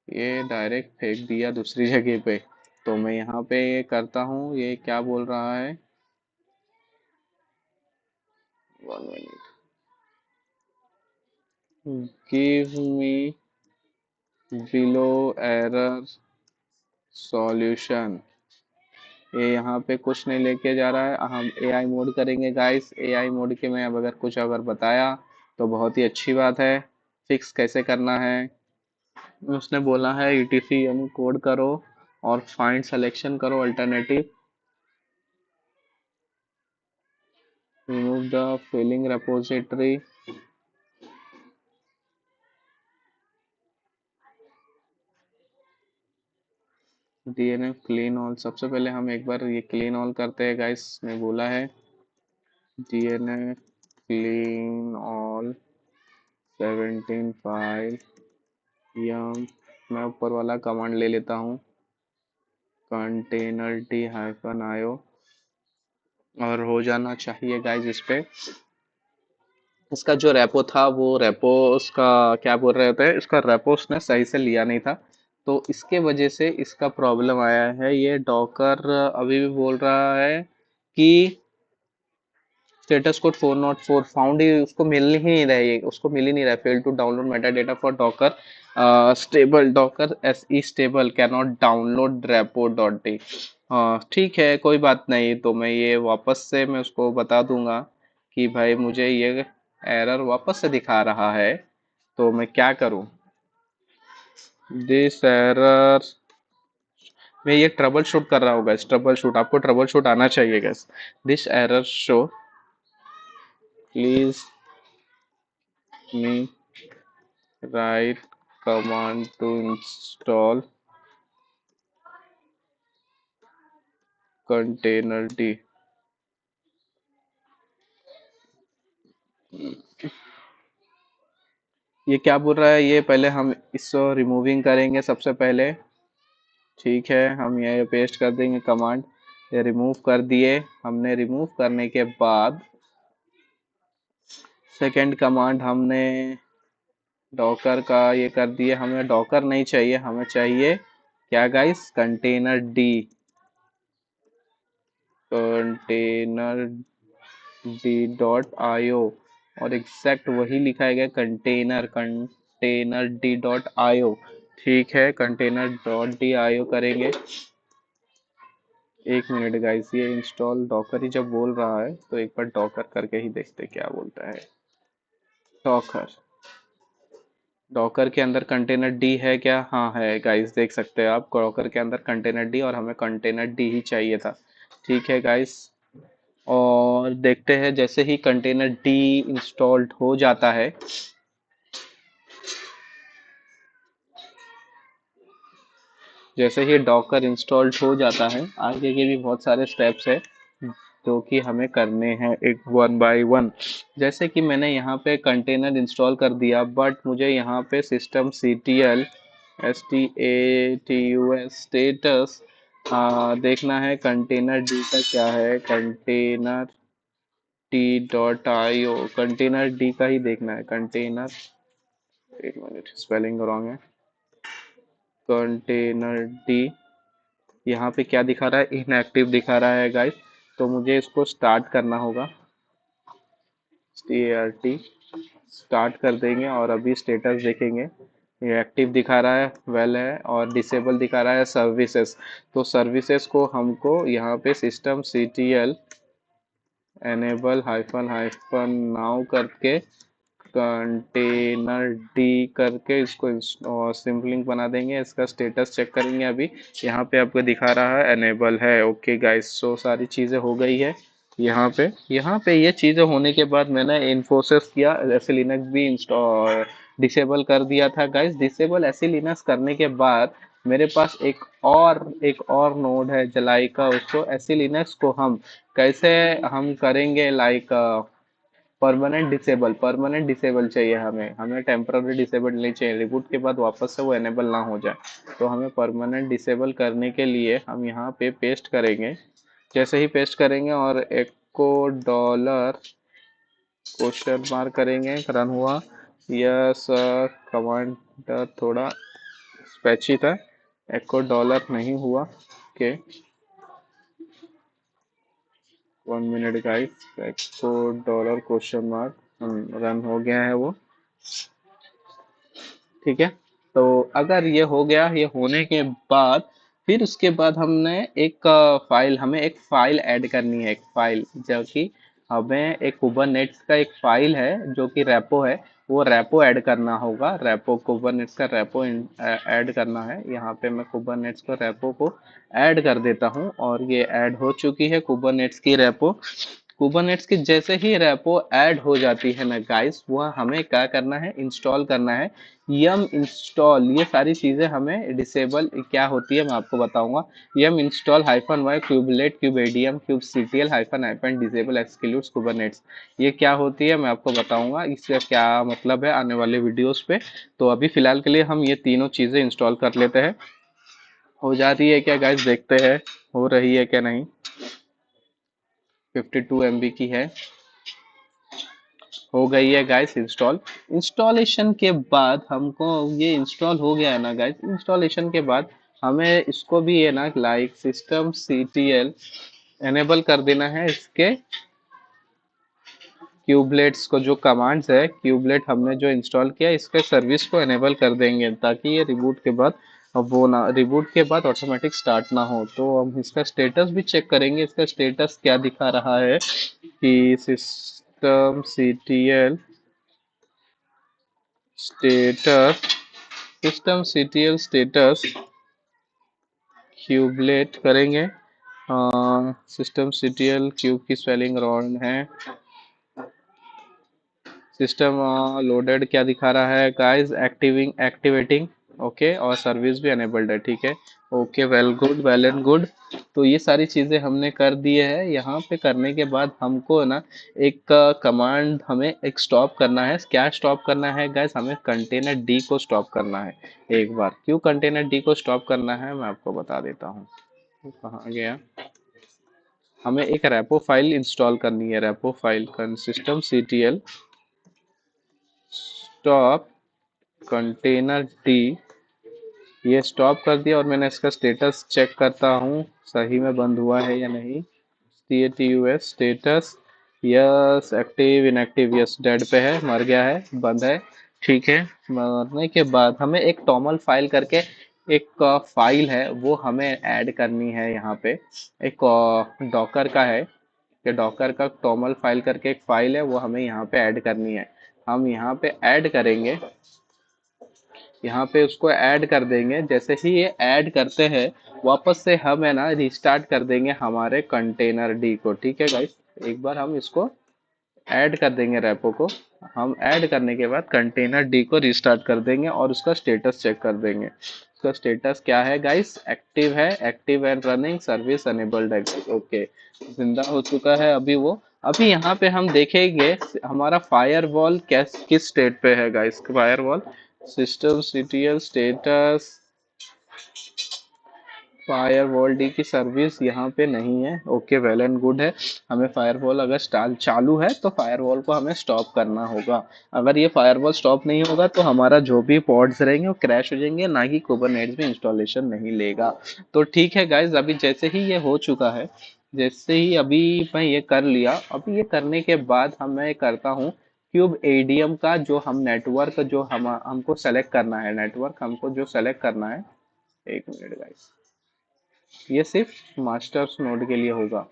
ये डायरेक्ट फेंक दिया दूसरी जगह पे। तो मैं यहाँ पे करता हूँ, ये क्या बोल रहा है, 1 minute, give me below error solution. ये यहाँ पे कुछ नहीं लेके जा रहा है, हम AI मोड करेंगे गाइस। AI मोड के में अब अगर कुछ अगर बताया तो बहुत ही अच्छी बात है। फिक्स कैसे करना है, उसने बोला है ETC कोड करो और फाइंड सिलेक्शन करो alternative, remove the failing repository, DNF clean all। सबसे पहले हम एक बार ये क्लीन ऑल करते हैं गाइस, ने बोला है DNF clean all 17 फाइल यम। मैं ऊपर वाला कमांड ले लेता हूँ, कंटेनर d-io, और हो जाना चाहिए गाइस इस पे। इसका जो रेपो था वो रेपो उसका क्या बोल रहे थे, इसका रेपो उसने सही से लिया नहीं था, तो इसके वजह से इसका प्रॉब्लम आया है। ये डॉकर अभी भी बोल रहा है कि स्टेटस कोड 404 फाउंड ही उसको मिल ही नहीं रही है, उसको मिल ही नहीं रहा है। Fail to download metadata for docker stable, docker SE stable cannot download repo dot D. हाँ ठीक है, कोई बात नहीं, तो मैं ये वापस से मैं उसको बता दूंगा कि भाई मुझे ये एरर वापस से दिखा रहा है, तो मैं क्या करूं। दिस एरर, मैं ये ट्रबल शूट कर रहा हूँ गैस, ट्रबल शूट, आपको ट्रबल शूट आना चाहिए guys. This error show please me write command to install containerd. ये क्या बोल रहा है, ये पहले हम इसको रिमूविंग करेंगे सबसे पहले। ठीक है, हम ये पेस्ट कर देंगे कमांड, ये रिमूव कर दिए हमने। रिमूव करने के बाद सेकंड कमांड हमने डॉकर का ये कर दिए। हमें डॉकर नहीं चाहिए, हमें चाहिए क्या guys, container D, container d.io, और एग्जैक्ट वही लिखा गया, कंटेनर d.io। ठीक है, कंटेनर .dio करेंगे। 1 मिनट गाइस, ये इंस्टॉल डॉकर ही जब बोल रहा है तो एक बार डॉकर करके ही देखते क्या बोलता है। डॉकर, डॉकर के अंदर कंटेनर डी है क्या, हाँ है गाइस, देख सकते हैं आप, डॉकर के अंदर कंटेनर डी, और हमें कंटेनर डी ही चाहिए था। ठीक है गाइस, और देखते हैं जैसे ही कंटेनर डी इंस्टॉल्ड हो जाता है, जैसे ही डॉकर इंस्टॉल्ड हो जाता है, आगे के भी बहुत सारे स्टेप्स है जो कि हमें करने हैं एक 1 बाय 1। जैसे कि मैंने यहाँ पे कंटेनर इंस्टॉल कर दिया, बट मुझे यहाँ पे सिस्टम CTL STATUS स्टेटस देखना है, कंटेनर डी का क्या है, कंटेनर d.io, कंटेनर डी का ही देखना है। कंटेनर, एक मिनट स्पेलिंग रॉन्ग है, कंटेनर डी, यहाँ पे क्या दिखा रहा है, इनएक्टिव दिखा रहा है गाइस। तो मुझे इसको स्टार्ट करना होगा, strt स्टार्ट कर देंगे और अभी स्टेटस देखेंगे। ये एक्टिव दिखा रहा है, वेल है, और डिसेबल दिखा रहा है सर्विसेज। तो सर्विसेज को हमको यहाँ पे system ctl enable hyphen hyphen now करके कंटेनर डी करके इसको सिंपलिंग बना देंगे। इसका स्टेटस चेक करेंगे। अभी यहाँ पे आपको दिखा रहा है एनेबल है। ओके गाइस, सो सारी चीज़ें हो गई है। यहाँ पे ये चीज़ें होने के बाद मैंने इन्फोसिस किया, ऐसे लिनक्स भी इंस्टॉल डिसेबल कर दिया था गाइस। डिसेबल ऐसे लिनक्स करने के बाद मेरे पास एक और नोड है जलाई का। उसको ऐसे लिनक्स को हम कैसे हम करेंगे, लाइक परमानेंट डिसेबल चाहिए हमें। हमें टेम्पररी डिसेबल नहीं चाहिए, रिबूट के बाद वापस से वो एनेबल ना हो जाए। तो हमें परमानेंट डिसेबल करने के लिए हम यहाँ पे पेस्ट करेंगे। जैसे ही पेस्ट करेंगे और एको डॉलर क्वेश्चन मार्क करेंगे, रन हुआ। यस, कमांड थोड़ा स्पैची था, एको डॉलर नहीं हुआ। ओके, 1 मिनट गाइस, एको डॉलर क्वेश्चन मार्क रन हो गया है वो। ठीक है, तो अगर ये हो गया, ये होने के बाद फिर उसके बाद हमें एक फाइल ऐड करनी है। एक फाइल जो कि हमें एक कुबरनेट्स का एक फाइल है जो कि रेपो है, वो रेपो ऐड करना होगा। रेपो कुबरनेट्स का रेपो ऐड करना है। यहाँ पे मैं कुबरनेट्स को रेपो को ऐड कर देता हूँ और ये ऐड हो चुकी है कुबरनेट्स की रेपो। कुबरनेट्स की जैसे ही रेपो ऐड हो जाती है ना गाइस, वह हमें क्या करना है, इंस्टॉल करना है। यम इंस्टॉल, ये सारी चीजें हमें डिसेबल क्या होती है मैं आपको बताऊंगा। Yum install hyphen Y kubelet kubeadm kubectl hyphen hyphen disable excludes Kubernetes, ये क्या होती है मैं आपको बताऊंगा, इसका क्या मतलब है आने वाले वीडियोस पे। तो अभी फिलहाल के लिए हम ये तीनों चीजें इंस्टॉल कर लेते हैं। हो जाती है क्या गाइस, देखते हैं हो रही है क्या नहीं। 52 MB की है, हो गई है गाइस इंस्टॉल। इंस्टॉलेशन के बाद हमको, ये इंस्टॉल हो गया है ना गाइस, इंस्टॉलेशन के बाद हमें इसको भी है ना, लाइक सिस्टम ctl एनेबल कर देना है। इसके क्यूबलेट्स को, जो कमांड्स है क्यूबलेट हमने जो इंस्टॉल किया, इसके सर्विस को एनेबल कर देंगे ताकि ये रिबूट के बाद, अब वो ना रिबूट के बाद ऑटोमेटिक स्टार्ट ना हो। तो हम इसका स्टेटस भी चेक करेंगे। इसका स्टेटस क्या दिखा रहा है कि status system ctl status kubelet करेंगे। सिस्टम ctl क्यूब की स्पेलिंग रॉन्ग है। सिस्टम लोडेड क्या दिखा रहा है गाइस, एक्टिवेटिंग। ओके, और सर्विस भी अनेबल्ड है। ठीक है, okay, well good, well and good. तो ये सारी चीज़ें हमने कर दिए है। यहाँ पे करने के बाद हमको ना एक कमांड, हमें एक स्टॉप करना है। क्या स्टॉप करना है गाइस, हमें कंटेनर डी को स्टॉप करना है एक बार। क्यों कंटेनर डी को स्टॉप करना है मैं आपको बता देता हूँ। कहाँ गया, हमें एक रेपो फाइल इंस्टॉल करनी है। Repo file system ctl stop container D, ये स्टॉप कर दिया और मैंने इसका स्टेटस चेक करता हूँ सही में बंद हुआ है या नहीं। CTUS status, yes, active inactive, yes, dead पे है, मर गया है, बंद है। ठीक है, मरने के बाद हमें एक टॉमल फाइल करके एक फाइल है, वो हमें ऐड करनी है। यहाँ पे एक डॉकर का है, कि डॉकर का टॉमल फाइल करके एक फाइल है, वो हमें यहाँ पे ऐड करनी है। हम यहाँ पे ऐड करेंगे, यहाँ पे उसको ऐड कर देंगे। जैसे ही ये ऐड करते हैं, वापस से हम है ना रिस्टार्ट कर देंगे हमारे कंटेनर डी को। ठीक है गाइस, एक बार हम इसको ऐड कर देंगे रेपो को। हम ऐड करने के बाद कंटेनर डी को रिस्टार्ट कर देंगे और उसका स्टेटस चेक कर देंगे। उसका स्टेटस क्या है गाइस, एक्टिव है, active and running, service enabled है। ओके, जिंदा हो चुका है अभी वो। अभी यहाँ पे हम देखेंगे हमारा फायरवॉल किस स्टेट पे है guys. Firewall system ctl status firewall D की सर्विस यहाँ पे नहीं है। ओके, वेल एंड गुड है। हमें फायरवॉल अगर चालू है तो फायरवॉल को हमें स्टॉप करना होगा। अगर ये फायरवॉल स्टॉप नहीं होगा तो हमारा जो भी पॉड्स रहेंगे वो क्रैश हो जाएंगे, ना कि कुबरनेट्स में इंस्टॉलेशन नहीं लेगा। तो ठीक है गाइज, अभी जैसे ही ये हो चुका है, जैसे ही अभी मैं ये कर लिया, अभी ये करने के बाद मैं करता हूँ क्यूब एडीएम का जो हम नेटवर्क जो हमको सेलेक्ट करना है, नेटवर्क हमको जो सेलेक्ट करना है। एक मिनट गाइस, ये सिर्फ मास्टर्स नोड के लिए होगा।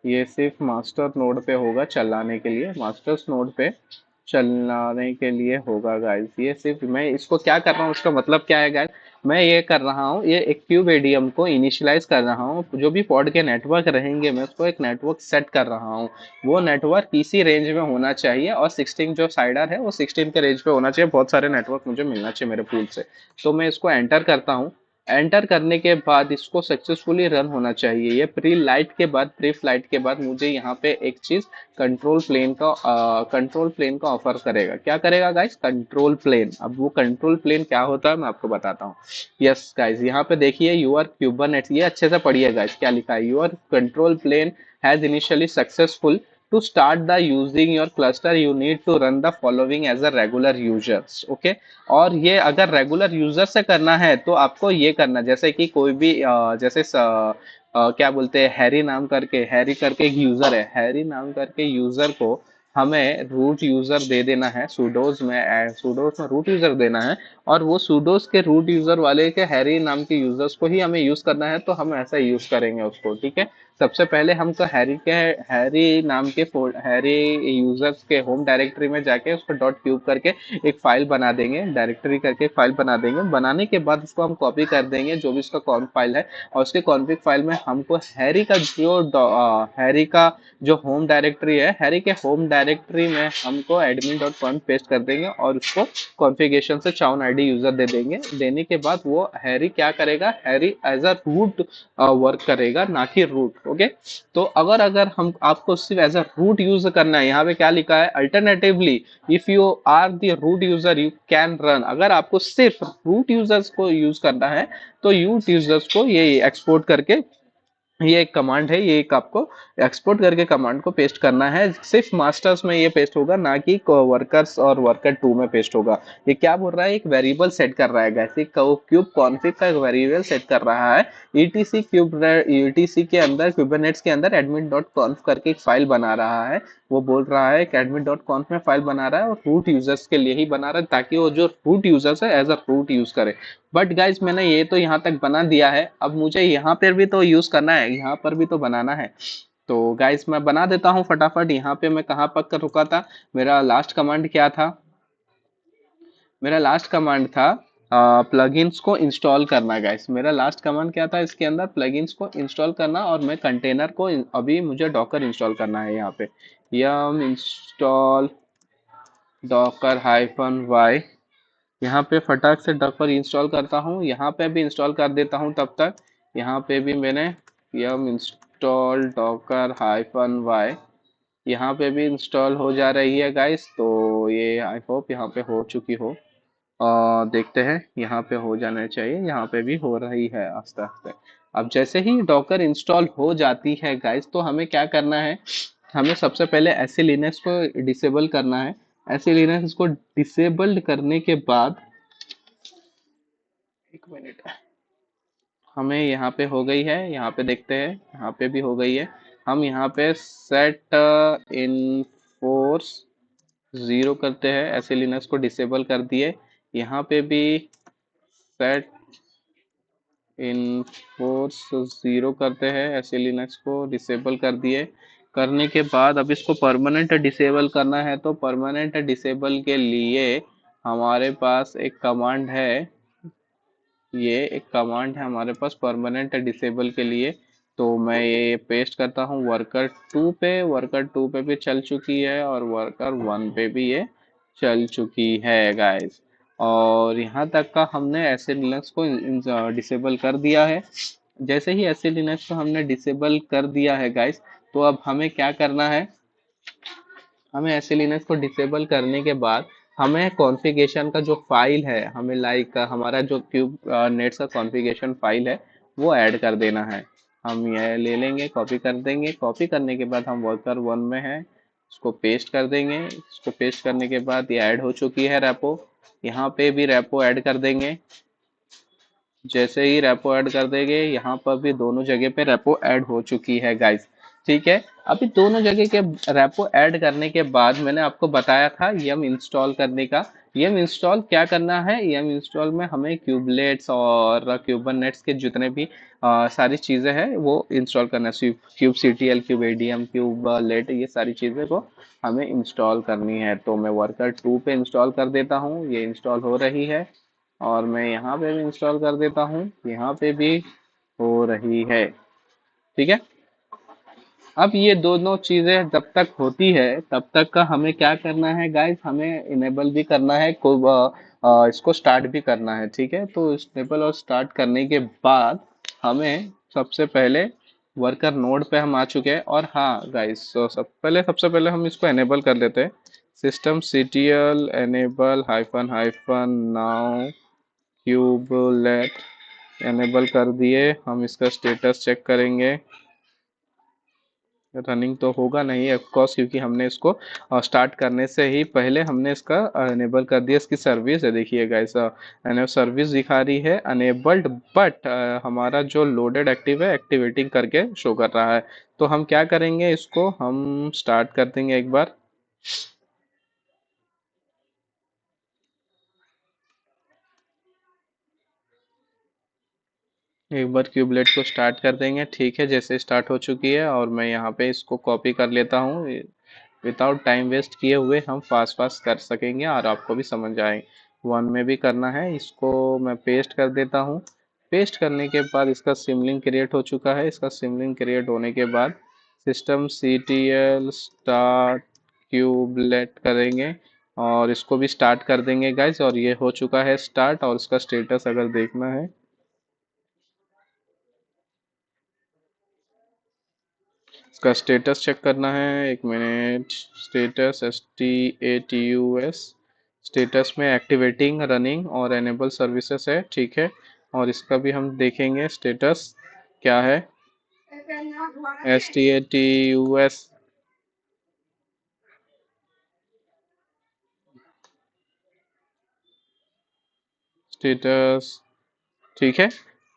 ये सिर्फ मास्टर नोड पे होगा चलाने के लिए, मास्टर्स नोड पे चलाने के लिए होगा गाइस। ये सिर्फ मैं इसको क्या कर रहा हूँ, उसका मतलब क्या है गाइस, मैं ये कर रहा हूँ, ये एक क्यूब एडीएम को इनिशियलाइज कर रहा हूँ। जो भी पॉड के नेटवर्क रहेंगे मैं उसको एक नेटवर्क सेट कर रहा हूँ। वो नेटवर्क इसी रेंज में होना चाहिए, और 16 जो साइडर है वो 16 के रेंज पे होना चाहिए। बहुत सारे नेटवर्क मुझे मिलना चाहिए मेरे पूल से। तो मैं इसको एंटर करता हूँ। एंटर करने के बाद इसको सक्सेसफुली रन होना चाहिए। ये प्री लाइट के बाद, प्री फ्लाइट के बाद मुझे यहाँ पे एक चीज कंट्रोल प्लेन का ऑफर करेगा। क्या करेगा गाइस? Control plane. अब वो कंट्रोल प्लेन क्या होता है मैं आपको बताता हूँ। यस गाइस, यहाँ पे देखिए यूर क्यूबरनेट्स, ये अच्छे से पढ़िए गाइस क्या लिखा है। Your control plane has initially successful to start the using your cluster you need to run the following as a regular users। Okay, और ये अगर रेगुलर यूजर से करना है तो आपको ये करना, जैसे कि कोई भी जैसे क्या बोलते हैं, हैरी करके एक यूजर है, हैरी नाम करके यूजर को हमें रूट यूजर दे देना है। सूडोज में रूट यूजर देना है, और वो सूडोज के रूट यूजर वाले के हैरी नाम के यूजर्स को ही हमें यूज करना है। तो हम ऐसा यूज करेंगे उसको, ठीक है। सबसे पहले हम तो हैरी नाम के हैरी यूजर्स के होम डायरेक्टरी में जाके उसको डॉट क्यूब करके एक फाइल बना देंगे, डायरेक्टरी करके एक फाइल बना देंगे। बनाने के बाद उसको हम कॉपी कर देंगे जो भी उसका कॉन्फ फाइल है, और उसके कॉन्फिग फाइल में हमको हैरी का जो होम डायरेक्टरी है, हैरी के होम डायरेक्टरी में हमको admin.conf पेस्ट कर देंगे, और उसको कॉन्फ़िगरेशन से चाउन आईडी यूजर दे देंगे। देने के बाद वो हैरी क्या करेगा, Harry as a root work करेगा, ना कि रूट। ओके, तो अगर अगर हम आपको सिर्फ एज अ रूट यूज करना है, यहाँ पे क्या लिखा है, alternatively if you are the root user you can run. अगर आपको सिर्फ रूट यूजर्स को यूज करना है तो रूट यूजर्स को ये एक्सपोर्ट करके, ये एक कमांड है, ये एक आपको एक्सपोर्ट करके कमांड को पेस्ट करना है। सिर्फ मास्टर्स में ये पेस्ट होगा, ना कि वर्कर्स और वर्कर 2 में पेस्ट होगा। ये क्या बोल रहा है, एक वेरिएबल सेट कर रहा है वैसे क्यूब कॉन्फिग का एक वेरिएबल सेट कर रहा है। ईटीसी के अंदर, क्यूबरनेट्स के अंदर admin.conf करके एक फाइल बना रहा है। वो बोल रहा है कि admin.conf में फाइल बना रहा है, और रूट यूजर्स के लिए ही बना रहा है, ताकि वो जो रूट यूजर्स है एज अ रूट यूज करे। बट गाइज मैंने ये तो यहाँ तक बना दिया है, अब मुझे यहाँ पर भी तो यूज करना है, यहाँ पर भी तो बनाना है। तो गाइज मैं बना देता हूँ फटाफट। यहाँ पे मैं कहाँ पक कर रुका था, मेरा लास्ट कमांड क्या था, मेरा लास्ट कमांड था प्लगइन्स को इंस्टॉल करना। गाइस मेरा लास्ट कमांड क्या था, इसके अंदर प्लगइन्स को इंस्टॉल करना, और मैं कंटेनर को अभी मुझे डॉकर इंस्टॉल करना है। यहाँ पे यम इंस्टॉल डॉकर -y, यहाँ पे फटाक से डॉकर इंस्टॉल करता हूँ। यहाँ पे भी इंस्टॉल कर देता हूँ तब तक। यहाँ पे भी मैंने यम इंस्टॉल डॉकर -y, यहाँ पे भी इंस्टॉल हो जा रही है गाइस। तो ये आई होप यहाँ पे हो चुकी हो। देखते हैं, यहाँ पे हो जाना चाहिए, यहाँ पे भी हो रही है आस्ते आस्ते। अब जैसे ही डॉकर इंस्टॉल हो जाती है गाइस, तो हमें क्या करना है, हमें सबसे पहले ऐसे लिनक्स को डिसेबल करना है। ऐसे लिनक्स को डिसेबल्ड करने के बाद, एक मिनट, हमें यहाँ पे हो गई है, यहाँ पे देखते हैं, यहाँ पे भी हो गई है। हम यहाँ पे सेट इन फोर्स 0 करते हैं, ऐसे लिनक्स को डिसेबल कर दिए। यहाँ पे भी सेट इन फोर्स 0 करते हैं, ऐसे लिनक्स को डिसेबल कर दिए। करने के बाद अब इसको परमानेंट डिसेबल करना है, तो परमानेंट डिसेबल के लिए हमारे पास एक कमांड है, ये एक कमांड है हमारे पास परमानेंट डिसेबल के लिए। तो मैं ये पेस्ट करता हूँ वर्कर 2 पे, वर्कर 2 पे भी चल चुकी है, और वर्कर 1 पे भी ये चल चुकी है गाइस। और यहाँ तक का हमने ऐसे लिनक्स को डिसेबल कर दिया है। जैसे ही ऐसे लिनक्स को हमने डिसेबल कर दिया है गाइस, तो अब हमें क्या करना है, हमें ऐसे लिनक्स को डिसेबल करने के बाद हमें कॉन्फ़िगरेशन का जो फाइल है, हमें लाइक हमारा जो क्यूब नेट्स का कॉन्फ़िगरेशन फाइल है वो ऐड कर देना है। हम ये ले लेंगे, कॉपी कर देंगे। कॉपी करने के बाद हम वर्कर वन में है, उसको पेस्ट कर देंगे। इसको पेस्ट करने के बाद ये ऐड हो चुकी है रेपो। यहाँ पे भी रेपो ऐड कर देंगे। जैसे ही रेपो ऐड कर देंगे, यहाँ पर भी दोनों जगह पे रेपो ऐड हो चुकी है गाइस। ठीक है, अभी दोनों जगह के रेपो ऐड करने के बाद मैंने आपको बताया था यम इंस्टॉल करने का। यम इंस्टॉल क्या करना है, यम इंस्टॉल में हमें क्यूबलेट्स और क्यूबनेट्स के जितने भी सारी चीजें हैं वो इंस्टॉल करना है। Cube CTL, cube ADM, kubelet, ये सारी चीजें को हमें इंस्टॉल करनी है। तो मैं वर्कर टू पे इंस्टॉल कर देता हूँ, ये इंस्टॉल हो रही है। और मैं यहाँ पे भी इंस्टॉल कर देता हूँ, यहाँ पे भी हो रही है। ठीक है, अब ये दोनों चीजें जब तक होती है तब तक का हमें क्या करना है गाइस, हमें इनेबल भी करना है को इसको स्टार्ट भी करना है। ठीक है, तो इनेबल और स्टार्ट करने के बाद हमें सबसे पहले वर्कर नोड पे हम आ चुके हैं। और हाँ गाइस, तो सबसे पहले हम इसको एनेबल कर लेते हैं। System CTL enable hyphen hyphen now kubelet enable कर दिए। हम इसका स्टेटस चेक करेंगे। रनिंग तो होगा नहीं ऑफ कोर्स, क्योंकि हमने इसको स्टार्ट करने से ही पहले हमने इसका अनेबल कर दिया। इसकी सर्विस है, देखिएगा ऐसा सर्विस दिखा रही है अनेबल्ड, बट हमारा जो लोडेड एक्टिव है एक्टिवेटिंग करके शो कर रहा है। तो हम क्या करेंगे, इसको हम स्टार्ट कर देंगे एक बार। एक बार क्यूबलेट को स्टार्ट कर देंगे। ठीक है, जैसे स्टार्ट हो चुकी है और मैं यहाँ पे इसको कॉपी कर लेता हूँ। विदाउट टाइम वेस्ट किए हुए हम फास्ट फास्ट कर सकेंगे और आपको भी समझ आए। वन में भी करना है, इसको मैं पेस्ट कर देता हूँ। पेस्ट करने के बाद इसका सिमलिंक क्रिएट हो चुका है। इसका सिमलिंक क्रिएट होने के बाद systemctl start kubelet करेंगे और इसको भी स्टार्ट कर देंगे गाइज। और ये हो चुका है स्टार्ट, और इसका स्टेटस अगर देखना है, इसका स्टेटस चेक करना है। एक मिनट, स्टेटस STATUS, स्टेटस में एक्टिवेटिंग, रनिंग और एनेबल सर्विसेज है। ठीक है, और इसका भी हम देखेंगे स्टेटस क्या है। STATUS स्टेटस, ठीक है।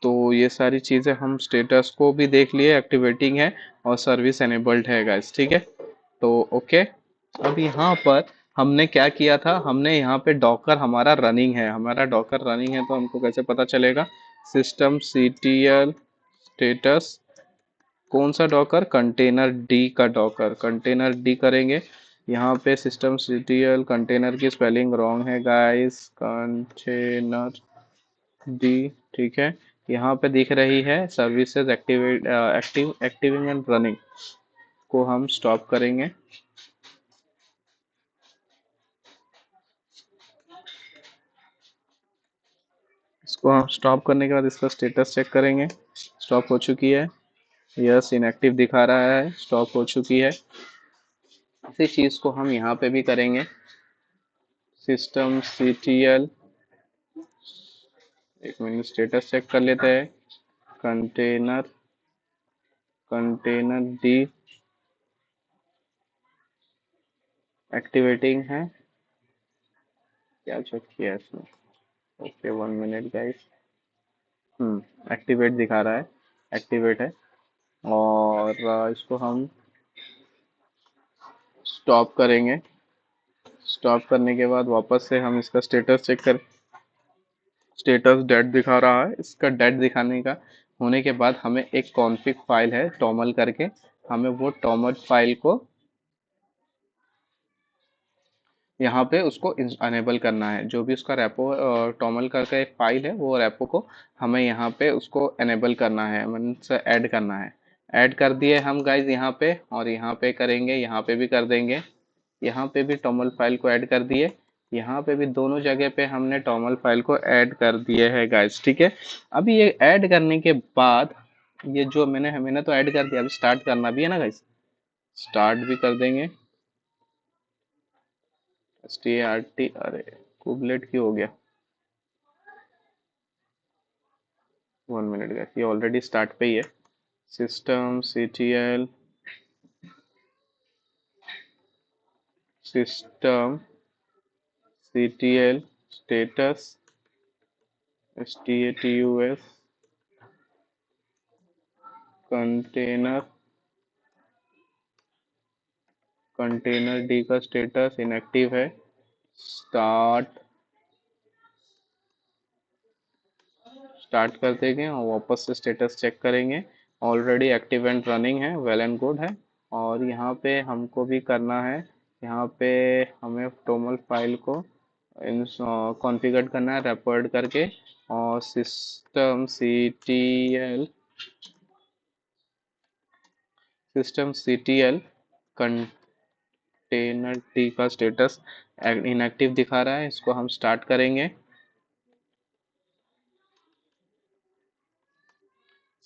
तो ये सारी चीज़ें हम स्टेटस को भी देख लिए, एक्टिवेटिंग है और सर्विस एनेबल्ड है गाइस। ठीक है, तो ओके। अब यहाँ पर हमने क्या किया था, हमने यहाँ पे डॉकर हमारा रनिंग है, हमारा डॉकर रनिंग है, तो हमको कैसे पता चलेगा। सिस्टम CTL स्टेटस, कौन सा डॉकर, कंटेनर डी का डॉकर, कंटेनर डी करेंगे। यहाँ पे सिस्टम CTL कंटेनर की स्पेलिंग रॉन्ग है गाइस, कंटेनर डी। ठीक है, यहाँ पे दिख रही है सर्विसेज एक्टिवेट एक्टिविंग एंड रनिंग, को हम स्टॉप करेंगे। इसको हम स्टॉप करने के बाद इसका स्टेटस चेक करेंगे। स्टॉप हो चुकी है, यस इनएक्टिव दिखा रहा है, स्टॉप हो चुकी है। इसी चीज़ को हम यहाँ पे भी करेंगे। सिस्टम CTL, एक मिनट स्टेटस चेक कर लेते हैं। कंटेनर, कंटेनर डी एक्टिवेटिंग है, क्या चेक किया इसमें। Okay, 1 minute guys. एक्टिवेट दिखा रहा है, एक्टिवेट है। और इसको हम स्टॉप करेंगे। स्टॉप करने के बाद वापस से हम इसका स्टेटस चेक कर, स्टेटस डेड दिखा रहा है। इसका डेड दिखाने का होने के बाद हमें एक कॉन्फ़िग फाइल है टॉमल करके, हमें वो टॉमल फाइल को यहाँ पे उसको अनेबल करना है। जो भी उसका रेपो टॉमल करके एक फाइल है, वो रेपो को हमें यहाँ पे उसको एनेबल करना है, मीन्स ऐड करना है। ऐड कर दिए हम गाइज यहाँ पे, और यहाँ पे करेंगे, यहाँ पे भी कर देंगे। यहाँ पे भी टॉमल फाइल को ऐड कर दिए, यहाँ पे भी दोनों जगह पे हमने टॉमल फाइल को ऐड कर दिए है गाइस। ठीक है, अभी ये ऐड करने के बाद ये जो मैंने मैंने तो ऐड कर दिया, अभी स्टार्ट करना भी है ना गाइस, स्टार्ट भी कर देंगे। START, अरे कुबलेट क्यों हो गया? 1 मिनट का, ये ऑलरेडी स्टार्ट पे ही है। System CTL, system CTL status STATUS container, container D का स्टेटस इनएक्टिव है। स्टार्ट, स्टार्ट कर देंगे और वापस से स्टेटस चेक करेंगे। ऑलरेडी एक्टिव एंड रनिंग है, वेल एंड गुड है। और यहाँ पे हमको भी करना है, यहाँ पे हमें टोमल फाइल को कॉन्फ़िगर करना है रेपर्ड करके। और system CTL, system CTL container T का स्टेटस इनएक्टिव दिखा रहा है, इसको हम स्टार्ट करेंगे।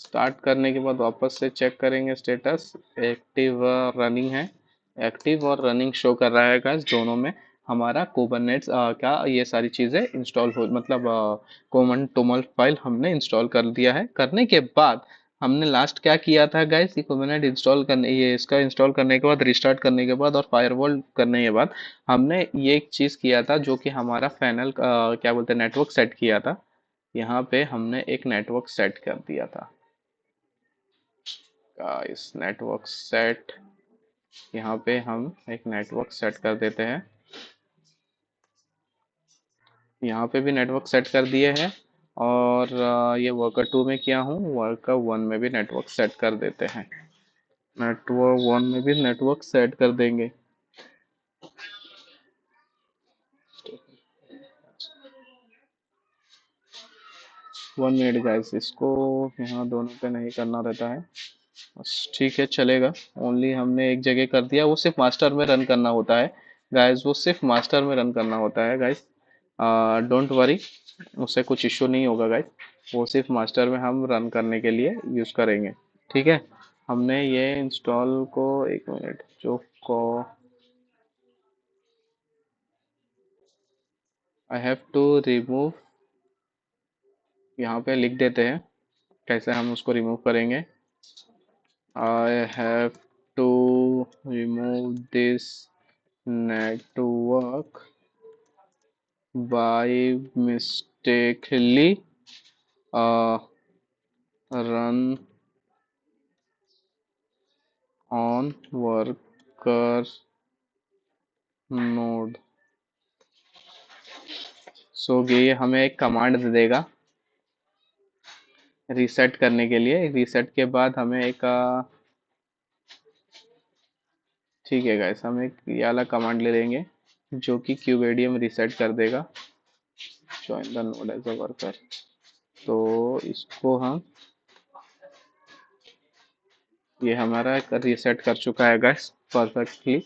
स्टार्ट करने के बाद वापस से चेक करेंगे स्टेटस, एक्टिव रनिंग है, एक्टिव और रनिंग शो कर रहा है गाइस दोनों में। हमारा कुबरनेट्स का ये सारी चीज़ें इंस्टॉल हो, मतलब कॉमन टोमल फाइल हमने इंस्टॉल कर दिया है। करने के बाद हमने लास्ट क्या किया था गाइस, ये कुबरनेट इंस्टॉल करने, ये इसका इंस्टॉल करने के बाद, रिस्टार्ट करने के बाद और फायरवॉल करने के बाद हमने ये एक चीज़ किया था जो कि हमारा फाइनल क्या बोलते हैं, नेटवर्क सेट किया था। यहाँ पे हमने एक नेटवर्क सेट कर दिया था गाइस, नेटवर्क सेट। यहाँ पे हम एक नेटवर्क सेट कर देते हैं, यहाँ पे भी नेटवर्क सेट कर दिए हैं। और ये वर्कर 2 में किया हूँ, वर्कर 1 में भी नेटवर्क सेट कर देते हैं। नेटवर्क 1 में भी नेटवर्क सेट कर देंगे। 1 मिनट गाइस, इसको यहाँ दोनों पे नहीं करना रहता है, बस ठीक है चलेगा। ओनली हमने एक जगह कर दिया, वो सिर्फ मास्टर में रन करना होता है गाइस, वो सिर्फ मास्टर में रन करना होता है गाइस। डोंट वरी, उससे कुछ इश्यू नहीं होगा गाइस, वो सिर्फ मास्टर में हम रन करने के लिए यूज़ करेंगे। ठीक है, हमने ये इंस्टॉल को, 1 मिनट, जो को आई हैव टू रिमूव, यहाँ पे लिख देते हैं कैसे हम उसको रिमूव करेंगे। I have to remove this network by mistakenly uh, run on worker node। सो ये हमें एक कमांड दे देगा रीसेट करने के लिए। रीसेट के बाद हमें एक ठीक है गाइस, हम एक ये वाला कमांड ले लेंगे जो कि क्यूबेडियम रीसेट कर देगा, join the node as a worker. तो इसको हम, ये हमारा रीसेट कर चुका है गाइस परफेक्टली,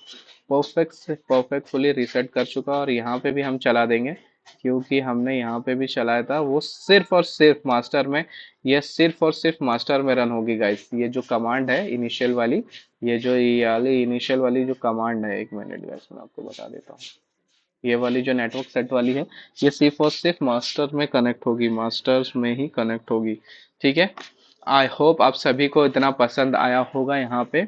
परफेक्टफुली रीसेट कर चुका। और यहाँ पे भी हम चला देंगे क्योंकि हमने यहाँ पे भी चलाया था, वो सिर्फ और सिर्फ मास्टर में, ये सिर्फ और सिर्फ मास्टर में रन होगी गाइस। ये जो कमांड है इनिशियल वाली, ये वाली इनिशियल वाली जो कमांड है, 1 मिनट गाइस मैं आपको बता देता हूँ। ये वाली जो नेटवर्क सेट वाली है, ये सिर्फ और सिर्फ मास्टर में कनेक्ट होगी, मास्टर्स में ही कनेक्ट होगी। ठीक है, आई होप आप सभी को इतना पसंद आया होगा यहाँ पे।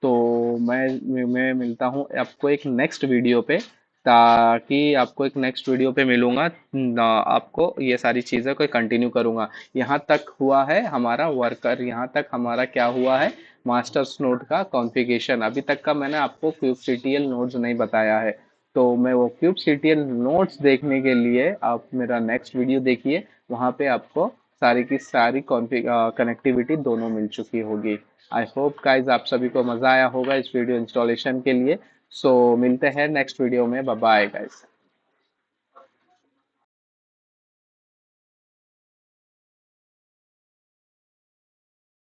तो मैं मिलता हूँ आपको एक नेक्स्ट वीडियो पे, ताकि आपको एक नेक्स्ट वीडियो पे मिलूंगा आपको ये सारी चीज़ें को कंटिन्यू करूंगा। यहाँ तक हुआ है हमारा वर्कर, यहाँ तक हमारा क्या हुआ है, मास्टर्स नोड का कॉन्फ़िगरेशन। अभी तक का मैंने आपको क्यूबसीटीएल नोड्स नहीं बताया है, तो मैं वो क्यूबसीटीएल नोड्स देखने के लिए आप मेरा नेक्स्ट वीडियो देखिए, वहाँ पे आपको सारी की सारी कनेक्टिविटी दोनों मिल चुकी होगी। आई होप गाइज आप सभी को मज़ा आया होगा इस वीडियो इंस्टॉलेशन के लिए। सो मिलते हैं नेक्स्ट वीडियो में, बाय बाय गाइज।